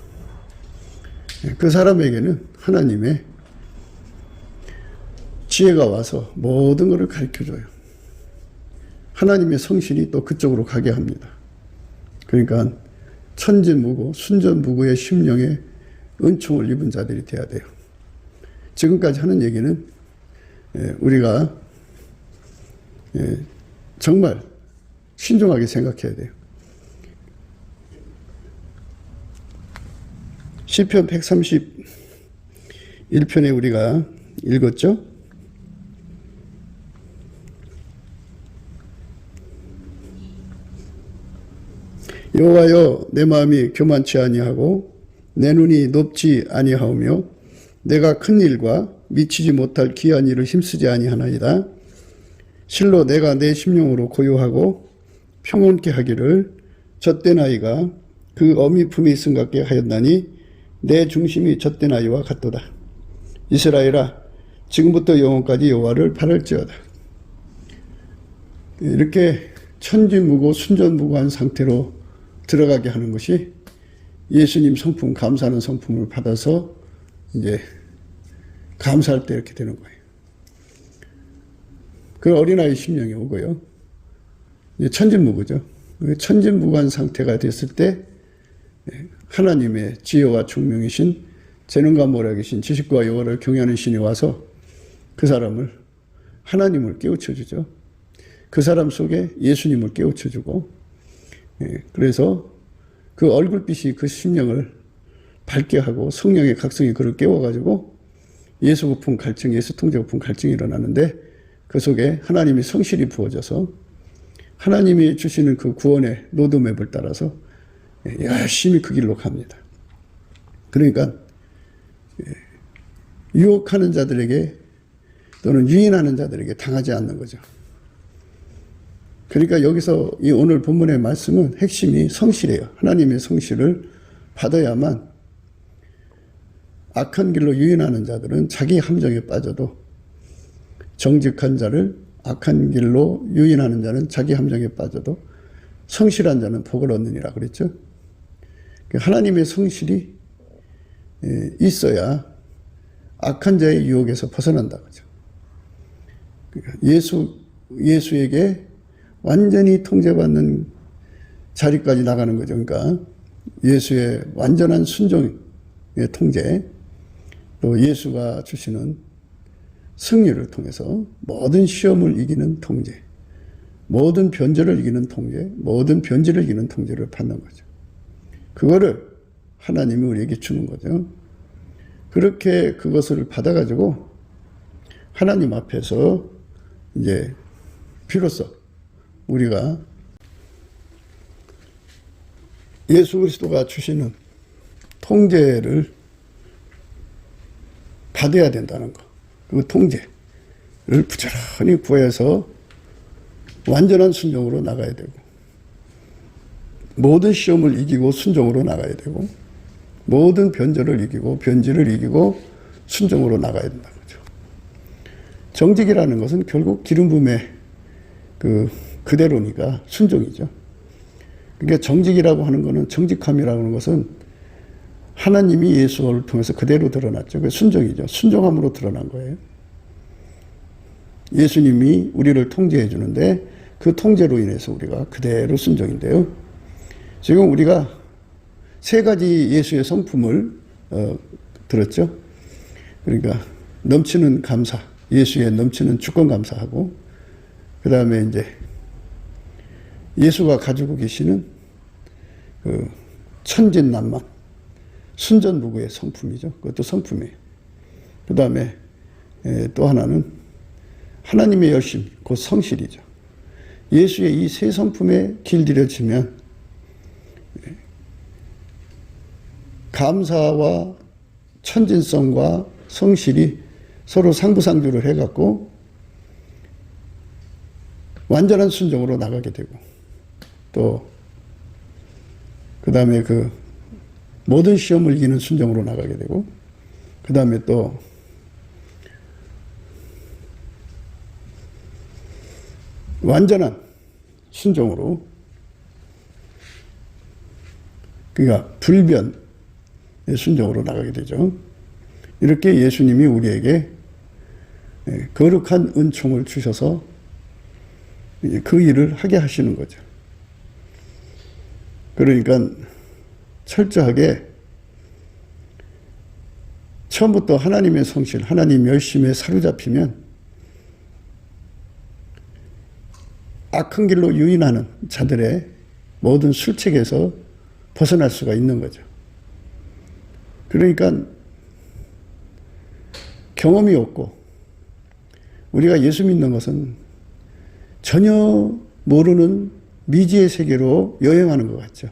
그 사람에게는 하나님의 지혜가 와서 모든 것을 가르쳐줘요. 하나님의 성실이 또 그쪽으로 가게 합니다. 그러니까 천진무구, 순전무구의 심령에 은총을 입은 자들이 돼야 돼요. 지금까지 하는 얘기는 우리가 정말 신중하게 생각해야 돼요. 시편 131편에 우리가 읽었죠? 여호와여, 내 마음이 교만치 아니하고 내 눈이 높지 아니하오며 내가 큰 일과 미치지 못할 귀한 일을 힘쓰지 아니하나이다. 실로 내가 내 심령으로 고요하고 평온케 하기를 젖된 아이가 그 어미 품에 있음 같게 하였나니 내 중심이 젖된 아이와 같도다. 이스라엘아, 지금부터 영원까지 여호와를 바랄지어다. 이렇게 천진무구 순전무구한 상태로 들어가게 하는 것이 예수님 성품, 감사하는 성품을 받아서 이제 감사할 때 이렇게 되는 거예요. 그 어린아이 심령이 오고요. 이제 천진무구죠. 천진무구한 상태가 됐을 때 하나님의 지혜와 총명이신 재능과 모략이신 지식과 여호와를 경외하는 신이 와서 그 사람을, 하나님을 깨우쳐주죠. 그 사람 속에 예수님을 깨우쳐주고, 그래서 그 얼굴빛이 그 심령을 밝게 하고 성령의 각성이 그를 깨워가지고 예수 고품 갈증, 예수 통제 고품 갈증이 일어나는데 그 속에 하나님의 성실이 부어져서 하나님이 주시는 그 구원의 로드맵을 따라서 열심히 그 길로 갑니다. 그러니까 유혹하는 자들에게 또는 유인하는 자들에게 당하지 않는 거죠. 그러니까 여기서 이 오늘 본문의 말씀은 핵심이 성실이에요. 하나님의 성실을 받아야만 악한 길로 유인하는 자들은 자기 함정에 빠져도 정직한 자를 악한 길로 유인하는 자는 자기 함정에 빠져도 성실한 자는 복을 얻느니라 그랬죠. 하나님의 성실이 있어야 악한 자의 유혹에서 벗어난다 그죠. 예수에게 완전히 통제받는 자리까지 나가는 거죠. 그러니까 예수의 완전한 순종의 통제, 또 예수가 주시는 승리를 통해서 모든 시험을 이기는 통제, 모든 변절을 이기는 통제, 모든 변질을 이기는 통제를 받는 거죠. 그거를 하나님이 우리에게 주는 거죠. 그렇게 그것을 받아가지고 하나님 앞에서 이제 비로소 우리가 예수 그리스도가 주시는 통제를 받아야 된다는 거. 그 통제를 부지런히 구해서 완전한 순종으로 나가야 되고, 모든 시험을 이기고 순종으로 나가야 되고, 모든 변절을 이기고 변질을 이기고 순종으로 나가야 된다는 거죠. 정직이라는 것은 결국 기름 부음의 그대로니까 순종이죠. 그러니까 정직이라고 하는 것은, 정직함이라고 하는 것은 하나님이 예수를 통해서 그대로 드러났죠. 그 순종이죠. 순종함으로 드러난 거예요. 예수님이 우리를 통제해 주는데 그 통제로 인해서 우리가 그대로 순종인데요. 지금 우리가 세 가지 예수의 성품을 들었죠. 그러니까 넘치는 감사, 예수의 넘치는 주권 감사하고, 그 다음에 이제 예수가 가지고 계시는 그 천진난만, 순전무구의 성품이죠. 그것도 성품이에요. 그 다음에 또 하나는 하나님의 열심, 곧 성실이죠. 예수의 이 세 성품에 길들여지면 감사와 천진성과 성실이 서로 상부상조를 해갖고 완전한 순종으로 나가게 되고, 또 그 다음에 그 모든 시험을 이기는 순종으로 나가게 되고, 그 다음에 또 완전한 순종으로, 그러니까 불변의 순종으로 나가게 되죠. 이렇게 예수님이 우리에게 거룩한 은총을 주셔서 그 일을 하게 하시는 거죠. 그러니까 철저하게 처음부터 하나님의 성실, 하나님 열심에 사로잡히면 악한 길로 유인하는 자들의 모든 술책에서 벗어날 수가 있는 거죠. 그러니까 경험이 없고 우리가 예수 믿는 것은 전혀 모르는 미지의 세계로 여행하는 것 같죠.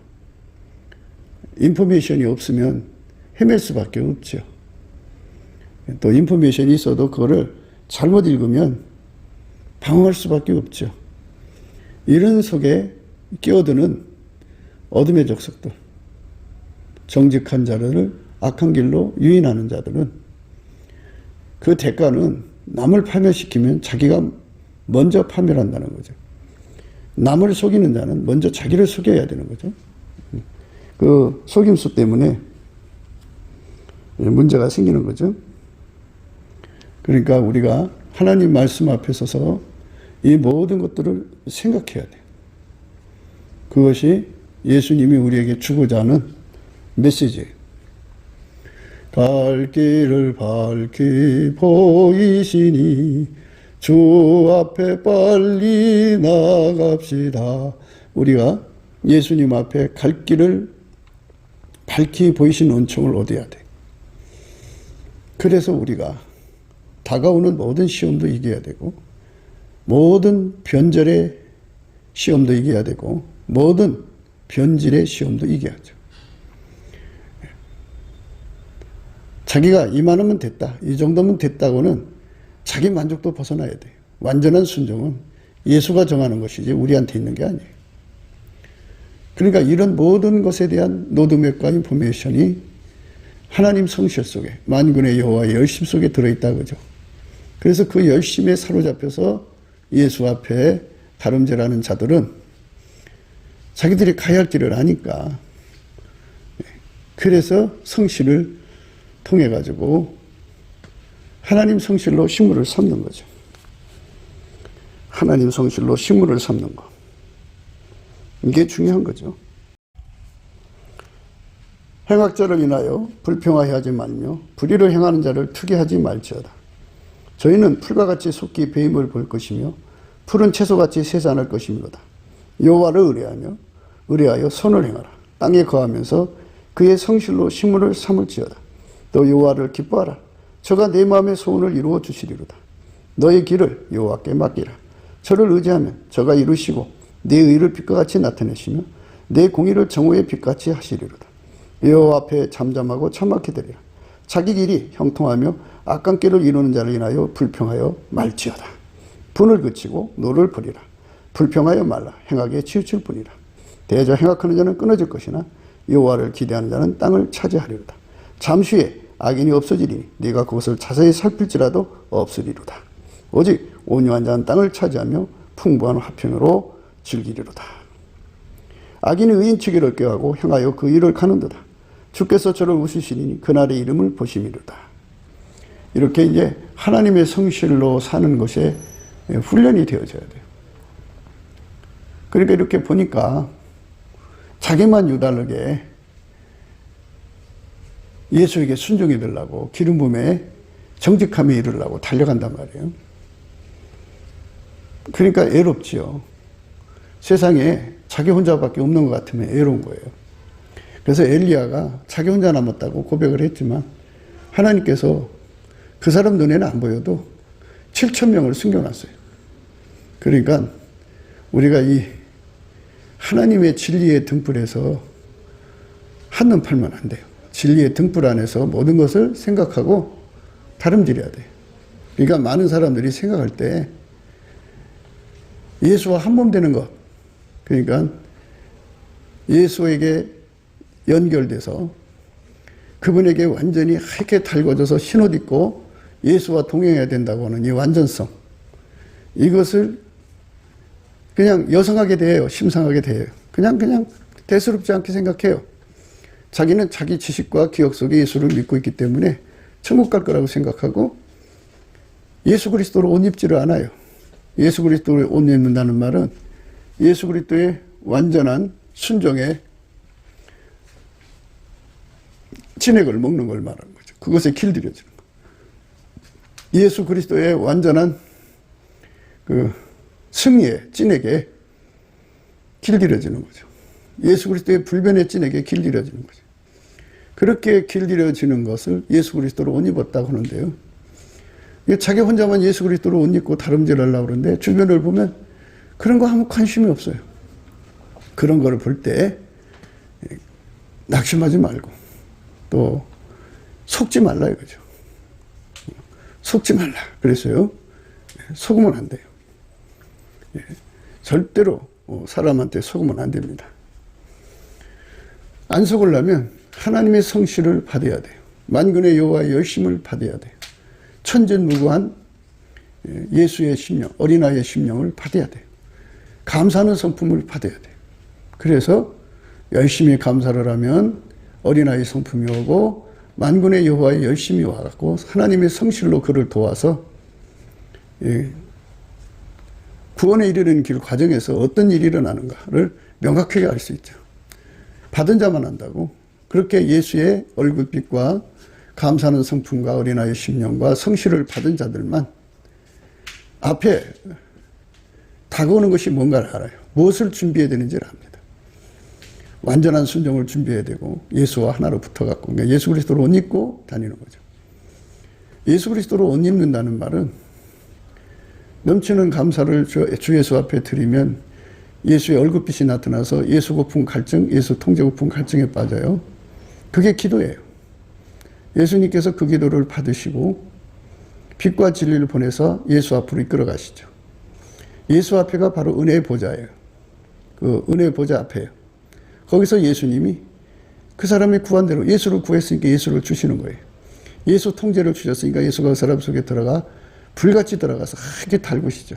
인포메이션이 없으면 헤맬 수밖에 없죠. 또 인포메이션이 있어도 그거를 잘못 읽으면 방황할 수밖에 없죠. 이런 속에 끼어드는 어둠의 족속들, 정직한 자를 악한 길로 유인하는 자들은 그 대가는 남을 파멸시키면 자기가 먼저 파멸한다는 거죠. 남을 속이는 자는 먼저 자기를 속여야 되는 거죠. 그 속임수 때문에 문제가 생기는 거죠. 그러니까 우리가 하나님 말씀 앞에 서서 이 모든 것들을 생각해야 돼요. 그것이 예수님이 우리에게 주고자 하는 메시지예요. 갈 길을 밝히 보이시니 주 앞에 빨리 나갑시다. 우리가 예수님 앞에 갈 길을 밝히 보이시는 은총을 얻어야 돼. 그래서 우리가 다가오는 모든 시험도 이겨야 되고, 모든 변절의 시험도 이겨야 되고, 모든 변질의 시험도 이겨야죠. 자기가 이만하면 됐다, 이 정도면 됐다고는 자기 만족도 벗어나야 돼요. 완전한 순종은 예수가 정하는 것이지 우리한테 있는 게 아니에요. 그러니까 이런 모든 것에 대한 로드맵과 인포메이션이 하나님 성실 속에, 만군의 여호와의 열심 속에 들어있다 그죠. 그래서 그 열심에 사로잡혀서 예수 앞에 다름질하는 자들은 자기들이 가야 할 길을 아니까, 그래서 성실을 통해 가지고 하나님 성실로 식물을 삼는 거죠. 하나님 성실로 식물을 삼는 거. 이게 중요한 거죠. 행악자를 인하여 불평하게 하지 말며 불의를 행하는 자를 투기하지 말지어다. 저희는 풀과 같이 속히 배임을 볼 것이며 푸른 채소같이 세잔할 것이므로다. 여호와를 의뢰하여 선을 행하라. 땅에 거하면서 그의 성실로 식물을 삼을지어다. 또 여호와를 기뻐하라. 저가 내 마음의 소원을 이루어 주시리로다. 너의 길을 여호와께 맡기라. 저를 의지하면 저가 이루시고 내 의를 빛과 같이 나타내시며 내 공의를 정오의 빛같이 하시리로다. 여호와 앞에 잠잠하고 참악히 되리라. 자기 길이 형통하며 악한 길을 이루는 자를 인하여 불평하여 말지어다. 분을 그치고 노를 버리라. 불평하여 말라. 행하게 치우칠 뿐이라. 대저 행악하는 자는 끊어질 것이나 여호와를 기대하는 자는 땅을 차지하리로다. 잠시 후에 악인이 없어지리니 네가 그것을 자세히 살필지라도 없으리로다. 오직 온유한 자는 땅을 차지하며 풍부한 화평으로 즐기리로다. 악인이 의인 치기를 꾀하고 행하여 그 일을 가는도다. 주께서 저를 웃으시리니 그날의 이름을 보심이로다. 이렇게 이제 하나님의 성실로 사는 것에 훈련이 되어져야 돼요. 그러니까 이렇게 보니까 자기만 유달하게 예수에게 순종이 되려고 기름 부음에 정직함에 이르려고 달려간단 말이에요. 그러니까 애롭지요. 세상에 자기 혼자밖에 없는 것 같으면 애로운 거예요. 그래서 엘리야가 자기 혼자 남았다고 고백을 했지만 하나님께서 그 사람 눈에는 안 보여도 7,000명을 숨겨놨어요. 그러니까 우리가 이 하나님의 진리의 등불에서 한눈 팔면 안 돼요. 진리의 등불 안에서 모든 것을 생각하고 다름질해야 돼요. 그러니까 많은 사람들이 생각할 때 예수와 한 몸 되는 것, 그러니까 예수에게 연결돼서 그분에게 완전히 하얗게 달궈져서 신옷 입고 예수와 동행해야 된다고 하는 이 완전성, 이것을 그냥 여성하게 대해요. 심상하게 대해요. 그냥 대수롭지 않게 생각해요. 자기는 자기 지식과 기억 속에 예수를 믿고 있기 때문에 천국 갈 거라고 생각하고 예수 그리스도로 옷 입지를 않아요. 예수 그리스도를 옷 입는다는 말은 예수 그리스도의 완전한 순종의 진액을 먹는 걸 말하는 거죠. 그것에 길들여지는 거. 예수 그리스도의 완전한 그 승리의 진액에 길들여지는 거죠. 예수 그리스도의 불변의 진액에 길들여지는 거죠. 그렇게 길들여지는 것을 예수 그리스도로 옷 입었다고 하는데요. 자기 혼자만 예수 그리스도로 옷 입고 다름질하려고 그러는데 주변을 보면 그런 거 아무 관심이 없어요. 그런 거를 볼 때 낙심하지 말고 또 속지 말라 이거죠. 속지 말라. 그래서요. 속으면 안 돼요. 절대로 사람한테 속으면 안 됩니다. 안 속으려면 하나님의 성실을 받아야 돼요. 만군의 여호와의 열심을 받아야 돼요. 천전무구한 예수의 심령, 어린아이의 심령을 받아야 돼요. 감사하는 성품을 받아야 돼요. 그래서 열심히 감사를 하면 어린아이 성품이 오고 만군의 여호와의 열심이 와갖고 하나님의 성실로 그를 도와서 구원에 이르는 길 과정에서 어떤 일이 일어나는가를 명확하게 알 수 있죠. 받은 자만 안다고. 그렇게 예수의 얼굴빛과 감사하는 성품과 어린아이의 심령과 성실을 받은 자들만 앞에 다가오는 것이 뭔가를 알아요. 무엇을 준비해야 되는지를 압니다. 완전한 순종을 준비해야 되고 예수와 하나로 붙어갖고 예수 그리스도로 옷 입고 다니는 거죠. 예수 그리스도로 옷 입는다는 말은 넘치는 감사를 주 예수 앞에 드리면 예수의 얼굴빛이 나타나서 예수 고품 갈증, 예수 통제 고품 갈증에 빠져요. 그게 기도예요. 예수님께서 그 기도를 받으시고 빛과 진리를 보내서 예수 앞으로 이끌어 가시죠. 예수 앞에가 바로 은혜의 보좌예요. 그 은혜의 보좌 앞에요. 거기서 예수님이 그 사람이 구한 대로 예수를 구했으니까 예수를 주시는 거예요. 예수 통제를 주셨으니까 예수가 그 사람 속에 들어가 불같이 들어가서 하게 달구시죠.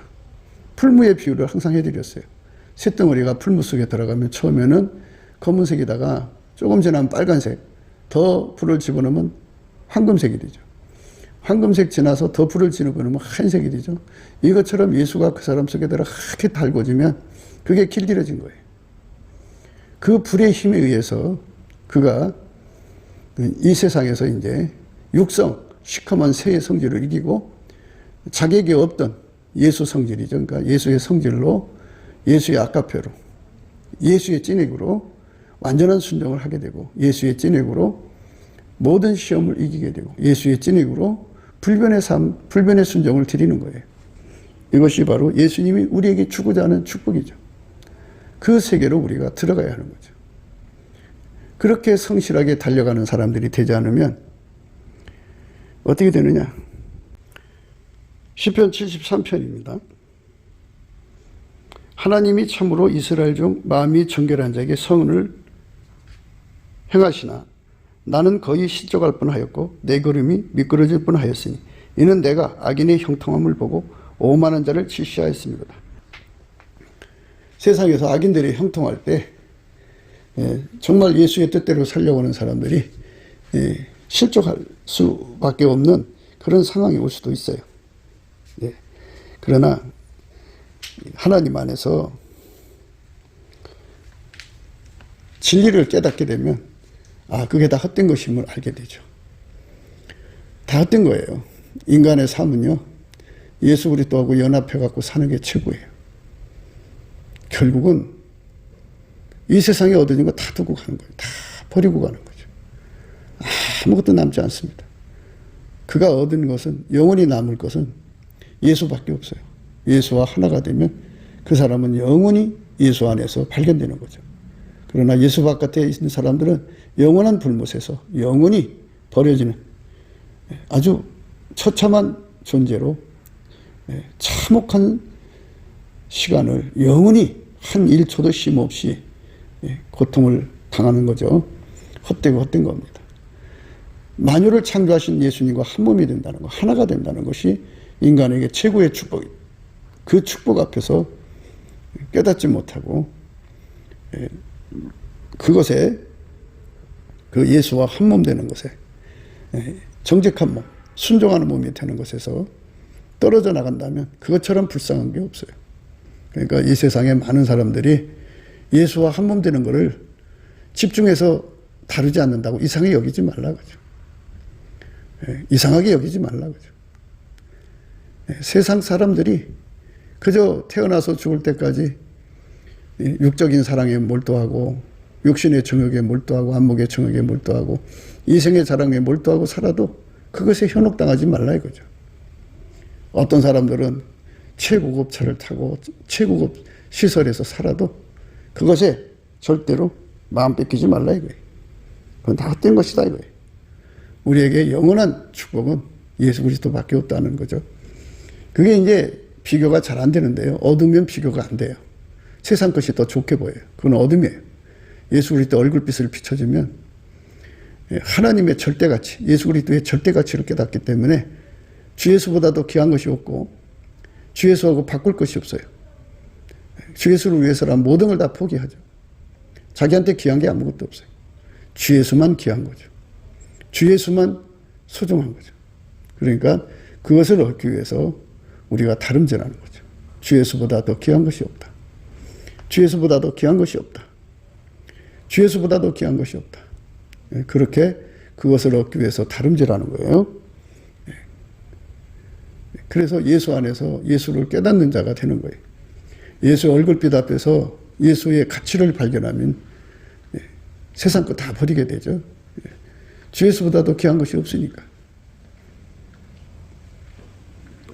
풀무의 비유를 항상 해드렸어요. 쇳덩어리가 풀무 속에 들어가면 처음에는 검은색이다가 조금 지나면 빨간색, 더 불을 집어넣으면 황금색이 되죠. 황금색 지나서 더 불을 집어넣으면 한색이 되죠. 이것처럼 예수가 그 사람 속에 들어 하게 달궈지면 그게 길들여진 거예요. 그 불의 힘에 의해서 그가 이 세상에서 이제 육성, 시커먼 새의 성질을 이기고 자기에게 없던 예수 성질이죠. 그러니까 예수의 성질로, 예수의 아까페로, 예수의 찐액으로 완전한 순종을 하게 되고, 예수의 찐액으로 모든 시험을 이기게 되고, 예수의 찐액으로 불변의 삶, 불변의 순종을 드리는 거예요. 이것이 바로 예수님이 우리에게 주고자 하는 축복이죠. 그 세계로 우리가 들어가야 하는 거죠. 그렇게 성실하게 달려가는 사람들이 되지 않으면 어떻게 되느냐? 시편 73편입니다. 하나님이 참으로 이스라엘 중 마음이 정결한 자에게 성은을 행하시나 나는 거의 실족할 뻔하였고 내 걸음이 미끄러질 뻔하였으니 이는 내가 악인의 형통함을 보고 오만한 자를 질시하였습니다. 세상에서 악인들이 형통할 때 정말 예수의 뜻대로 살려고 하는 사람들이 실족할 수밖에 없는 그런 상황이 올 수도 있어요. 그러나 하나님 안에서 진리를 깨닫게 되면 그게 다 헛된 것임을 알게 되죠. 다 헛된 거예요. 인간의 삶은요, 예수 그리스도하고 연합해갖고 사는 게 최고예요. 결국은 이 세상에 얻어진 거 다 두고 가는 거예요. 다 버리고 가는 거죠. 아무것도 남지 않습니다. 그가 얻은 것은, 영원히 남을 것은 예수밖에 없어요. 예수와 하나가 되면 그 사람은 영원히 예수 안에서 발견되는 거죠. 그러나 예수 바깥에 있는 사람들은 영원한 불못에서 영원히 버려지는 아주 처참한 존재로 참혹한 시간을 영원히 한 1초도 쉼 없이 고통을 당하는 거죠. 헛되고 헛된 겁니다. 만유를 창조하신 예수님과 한 몸이 된다는 것, 하나가 된다는 것이 인간에게 최고의 축복입니다. 그 축복 앞에서 깨닫지 못하고 그것에, 그 예수와 한 몸 되는 것에, 정직한 몸, 순종하는 몸이 되는 것에서 떨어져 나간다면 그것처럼 불쌍한 게 없어요. 그러니까 이 세상에 많은 사람들이 예수와 한 몸 되는 것을 집중해서 다루지 않는다고 이상하게 여기지 말라 그죠. 이상하게 여기지 말라 그죠. 세상 사람들이 그저 태어나서 죽을 때까지 육적인 사랑에 몰두하고 육신의 정욕에 몰두하고 안목의 정욕에 몰두하고 이생의 자랑에 몰두하고 살아도 그것에 현혹당하지 말라 이거죠. 어떤 사람들은 최고급 차를 타고 최고급 시설에서 살아도 그것에 절대로 마음 뺏기지 말라 이거예요. 그건 다 헛된 것이다 이거예요. 우리에게 영원한 축복은 예수 그리스도밖에 없다는 거죠. 그게 이제 비교가 잘 안 되는데요. 얻으면 비교가 안 돼요. 세상 것이 더 좋게 보여요. 그건 어둠이에요. 예수 그리스도 얼굴빛을 비춰주면 하나님의 절대가치, 예수 그리스도의 절대가치를 깨닫기 때문에 주 예수보다도 귀한 것이 없고 주 예수하고 바꿀 것이 없어요. 주 예수를 위해서라면 모든 걸 다 포기하죠. 자기한테 귀한 게 아무것도 없어요. 주 예수만 귀한 거죠. 주 예수만 소중한 거죠. 그러니까 그것을 얻기 위해서 우리가 다름질하는 거죠. 주 예수보다 더 귀한 것이 없다. 주 예수보다 더 귀한 것이 없다. 주 예수보다 더 귀한 것이 없다. 그렇게 그것을 얻기 위해서 다름질하는 거예요. 그래서 예수 안에서 예수를 깨닫는 자가 되는 거예요. 예수의 얼굴빛 앞에서 예수의 가치를 발견하면 세상 거 다 버리게 되죠. 주 예수보다 더 귀한 것이 없으니까.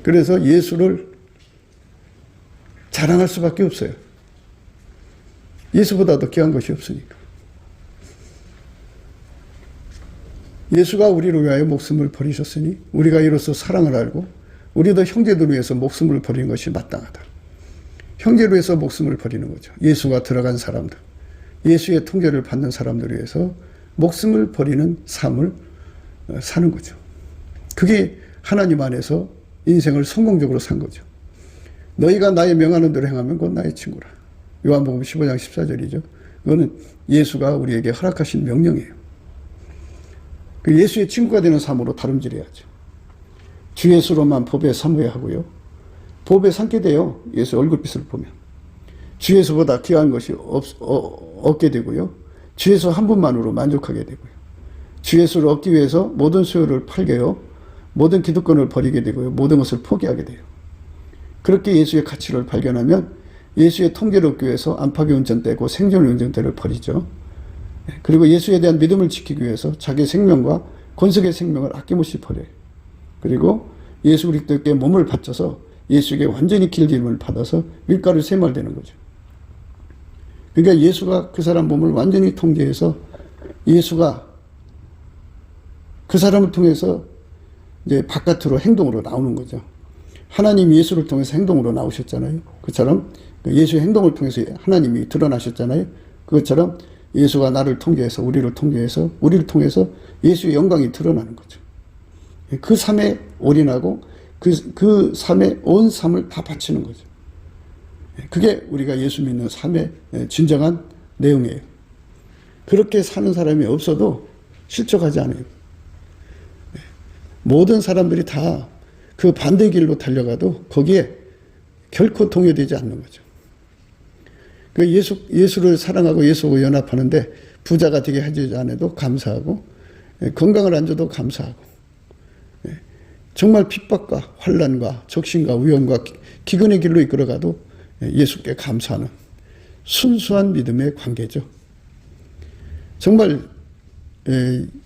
그래서 예수를 자랑할 수밖에 없어요. 예수보다 더 귀한 것이 없으니까. 예수가 우리를 위하여 목숨을 버리셨으니 우리가 이로써 사랑을 알고 우리도 형제들을 위해서 목숨을 버리는 것이 마땅하다. 형제를 위해서 목숨을 버리는 거죠. 예수가 들어간 사람들, 예수의 통제를 받는 사람들을 위해서 목숨을 버리는 삶을 사는 거죠. 그게 하나님 안에서 인생을 성공적으로 산 거죠. 너희가 나의 명하는 대로 행하면 곧 나의 친구라. 요한복음 15장 14절이죠. 그거는 예수가 우리에게 허락하신 명령이에요. 그 예수의 친구가 되는 삶으로 다름질해야죠. 주 예수로만 법에 사무하고요. 법에 삼게 돼요. 예수 얼굴빛을 보면. 주 예수보다 귀한 것이 얻게 되고요. 주 예수 한 분만으로 만족하게 되고요. 주 예수를 얻기 위해서 모든 소유를 팔게요. 모든 기득권을 버리게 되고요. 모든 것을 포기하게 돼요. 그렇게 예수의 가치를 발견하면 예수의 통제를 얻기 위해서 안팎의 운전대고 생존의 운전대를 버리죠. 그리고 예수에 대한 믿음을 지키기 위해서 자기 생명과 권속의 생명을 아낌없이 버려요. 그리고 예수 그리스도께 몸을 바쳐서 예수에게 완전히 길들임을 받아서 밀가루 세말되는 거죠. 그러니까 예수가 그 사람 몸을 완전히 통제해서 예수가 그 사람을 통해서 이제 바깥으로 행동으로 나오는 거죠. 하나님이 예수를 통해서 행동으로 나오셨잖아요. 그처럼 예수의 행동을 통해서 하나님이 드러나셨잖아요. 그것처럼 예수가 나를 통제해서 우리를 통해서 예수의 영광이 드러나는 거죠. 그 삶에 올인하고 그 삶에 온 삶을 다 바치는 거죠. 그게 우리가 예수 믿는 삶의 진정한 내용이에요. 그렇게 사는 사람이 없어도 실족하지 않아요. 모든 사람들이 다 그 반대 길로 달려가도 거기에 결코 동요되지 않는 거죠. 그 예수를 사랑하고 예수와 연합하는데 부자가 되게 하지 않아도 감사하고, 건강을 안 줘도 감사하고, 정말 핍박과 환난과 적신과 위험과 기근의 길로 이끌어가도 예수께 감사하는 순수한 믿음의 관계죠. 정말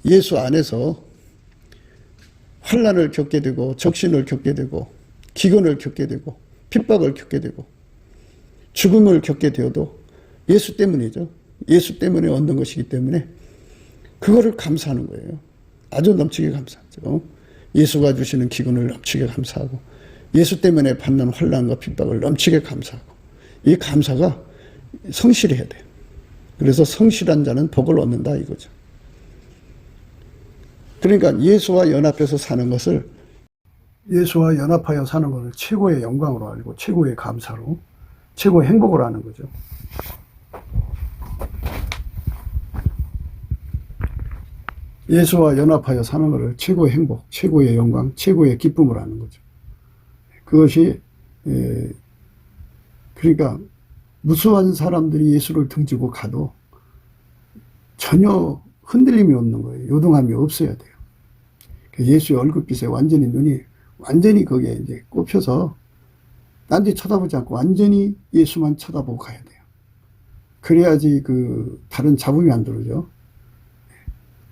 예수 안에서 환난을 겪게 되고 적신을 겪게 되고 기근을 겪게 되고 핍박을 겪게 되고 죽음을 겪게 되어도 예수 때문이죠. 예수 때문에 얻는 것이기 때문에 그거를 감사하는 거예요. 아주 넘치게 감사하죠. 예수가 주시는 기근을 넘치게 감사하고 예수 때문에 받는 환난과 핍박을 넘치게 감사하고, 이 감사가 성실해야 돼요. 그래서 성실한 자는 복을 얻는다 이거죠. 그러니까 예수와 연합해서 사는 것을, 예수와 연합하여 사는 것을 최고의 영광으로 알고 최고의 감사로 최고의 행복을 하는 거죠. 예수와 연합하여 사는 것을 최고의 행복, 최고의 영광, 최고의 기쁨을 하는 거죠. 그것이 그러니까 무수한 사람들이 예수를 등지고 가도 전혀 흔들림이 없는 거예요. 요동함이 없어야 돼요. 예수의 얼굴빛에 완전히 눈이 완전히 거기에 이제 꼽혀서 딴 데 쳐다보지 않고 완전히 예수만 쳐다보고 가야 돼요. 그래야지 그 다른 잡음이 안 들어오죠.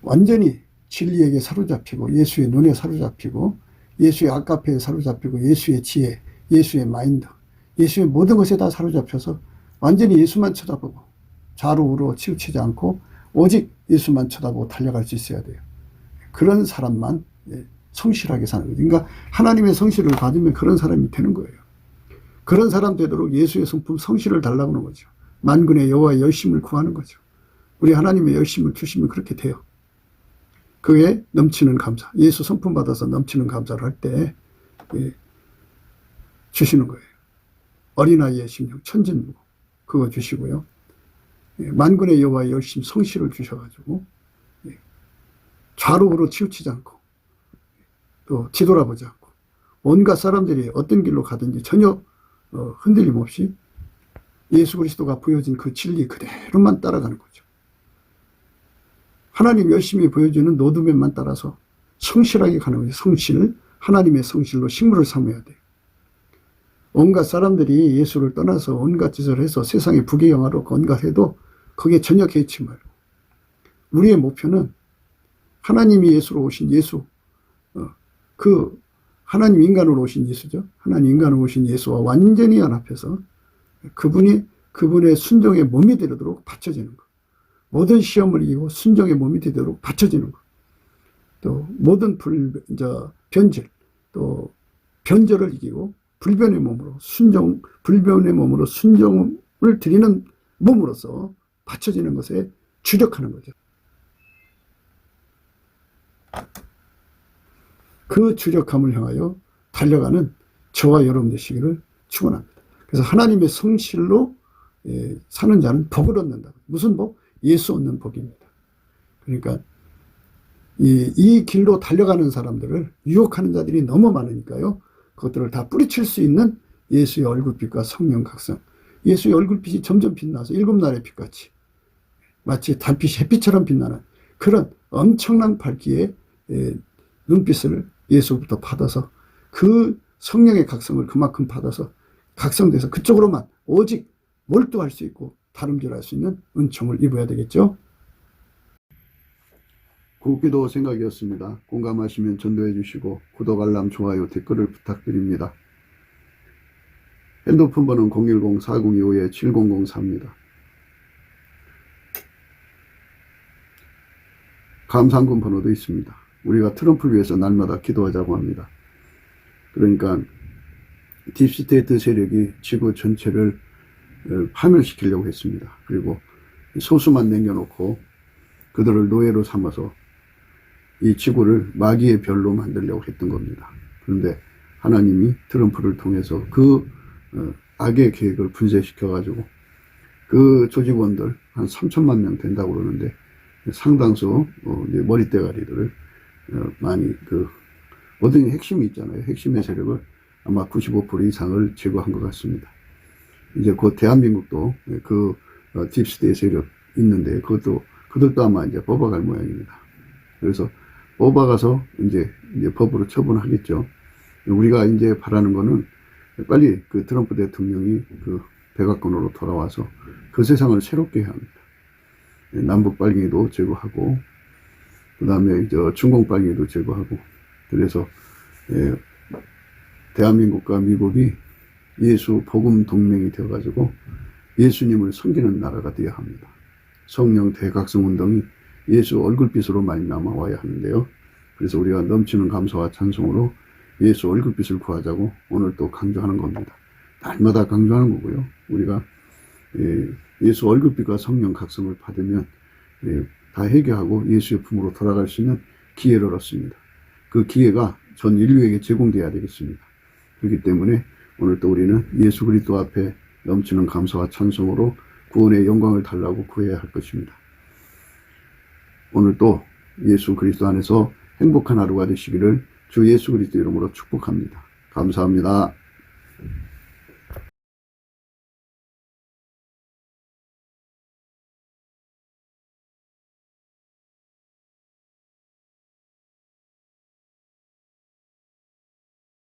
완전히 진리에게 사로잡히고 예수의 눈에 사로잡히고 예수의 아까페에 사로잡히고 예수의 지혜, 예수의 마인드, 예수의 모든 것에 다 사로잡혀서 완전히 예수만 쳐다보고 좌로 우로 치우치지 않고 오직 예수만 쳐다보고 달려갈 수 있어야 돼요. 그런 사람만 성실하게 사는 거죠. 그러니까 하나님의 성실을 받으면 그런 사람이 되는 거예요. 그런 사람 되도록 예수의 성품 성실을 달라고 하는 거죠. 만군의 여호와의 열심을 구하는 거죠. 우리 하나님의 열심을 주시면 그렇게 돼요. 그게 넘치는 감사, 예수 성품 받아서 넘치는 감사를 할 때 주시는 거예요. 어린아이의 심령 천진무고 그거 주시고요. 만군의 여호와의 열심 성실을 주셔가지고 좌로 우로 치우치지 않고 또 뒤돌아보지 않고 온갖 사람들이 어떤 길로 가든지 전혀 흔들림 없이 예수 그리스도가 보여진 그 진리 그대로만 따라가는 거죠. 하나님 열심히 보여주는 노드맨만 따라서 성실하게 가는 거예요. 성실, 하나님의 성실로 식물을 삼아야 돼요. 온갖 사람들이 예수를 떠나서 온갖 짓을 해서 세상에 부귀영화로 온갖 해도 거기에 전혀 개의치 말고 우리의 목표는 하나님이 예수로 오신 예수, 그 하나님 인간으로 오신 예수죠. 하나님 인간으로 오신 예수와 완전히 연합해서 그분의 순종의 몸이 되도록 받쳐지는 것. 모든 시험을 이기고 순종의 몸이 되도록 받쳐지는 것. 또 모든 변질, 또 변절을 이기고 불변의 몸으로 불변의 몸으로 순종을 드리는 몸으로서 받쳐지는 것에 주력하는 거죠. 그 주력함을 향하여 달려가는 저와 여러분 되시기를 축원합니다. 그래서 하나님의 성실로 사는 자는 복을 얻는다. 무슨 복? 예수 얻는 복입니다. 그러니까 이 길로 달려가는 사람들을 유혹하는 자들이 너무 많으니까요. 그것들을 다 뿌리칠 수 있는 예수의 얼굴빛과 성령 각성. 예수의 얼굴빛이 점점 빛나서 일곱 날의 빛같이 마치 달빛이 햇빛처럼 빛나는 그런 엄청난 밝기의 눈빛을 예수부터 받아서 그 성령의 각성을 그만큼 받아서 각성돼서 그쪽으로만 오직 몰두할 수 있고 다름질할 수 있는 은총을 입어야 되겠죠. 굿기도 생각이었습니다. 공감하시면 전도해 주시고 구독, 알람, 좋아요, 댓글을 부탁드립니다. 핸드폰 번호는 010-4025-7004입니다. 감상금 번호도 있습니다. 우리가 트럼프를 위해서 날마다 기도하자고 합니다. 그러니까 딥스테이트 세력이 지구 전체를 파멸시키려고 했습니다. 그리고 소수만 남겨놓고 그들을 노예로 삼아서 이 지구를 마귀의 별로 만들려고 했던 겁니다. 그런데 하나님이 트럼프를 통해서 그 악의 계획을 분쇄시켜가지고 그 조직원들 한 3천만 명 된다고 그러는데 상당수 머리대가리들을 많이 어떤 핵심이 있잖아요. 핵심의 세력을 아마 95% 이상을 제거한 것 같습니다. 이제 곧 대한민국도 그 딥스테이 세력 있는데 그들도 아마 이제 뽑아갈 모양입니다. 그래서 뽑아가서 이제 법으로 처분하겠죠. 우리가 이제 바라는 거는 빨리 그 트럼프 대통령이 그 백악관으로 돌아와서 그 세상을 새롭게 해야 합니다. 남북 빨갱이도 제거하고 그 다음에 중공 빨갱이도 제거하고 그래서 대한민국과 미국이 예수 복음 동맹이 되어가지고 예수님을 섬기는 나라가 되어야 합니다. 성령 대각성 운동이 예수 얼굴빛으로 말미암아 와야 하는데요. 그래서 우리가 넘치는 감사와 찬송으로 예수 얼굴빛을 구하자고 오늘 또 강조하는 겁니다. 날마다 강조하는 거고요. 우리가 예수 얼굴빛과 성령 각성을 받으면 다 해결하고 예수의 품으로 돌아갈 수 있는 기회를 얻습니다. 그 기회가 전 인류에게 제공되어야 되겠습니다. 그렇기 때문에 오늘 또 우리는 예수 그리스도 앞에 넘치는 감사와 찬송으로 구원의 영광을 달라고 구해야 할 것입니다. 오늘 또 예수 그리스도 안에서 행복한 하루가 되시기를 주 예수 그리스도 이름으로 축복합니다. 감사합니다.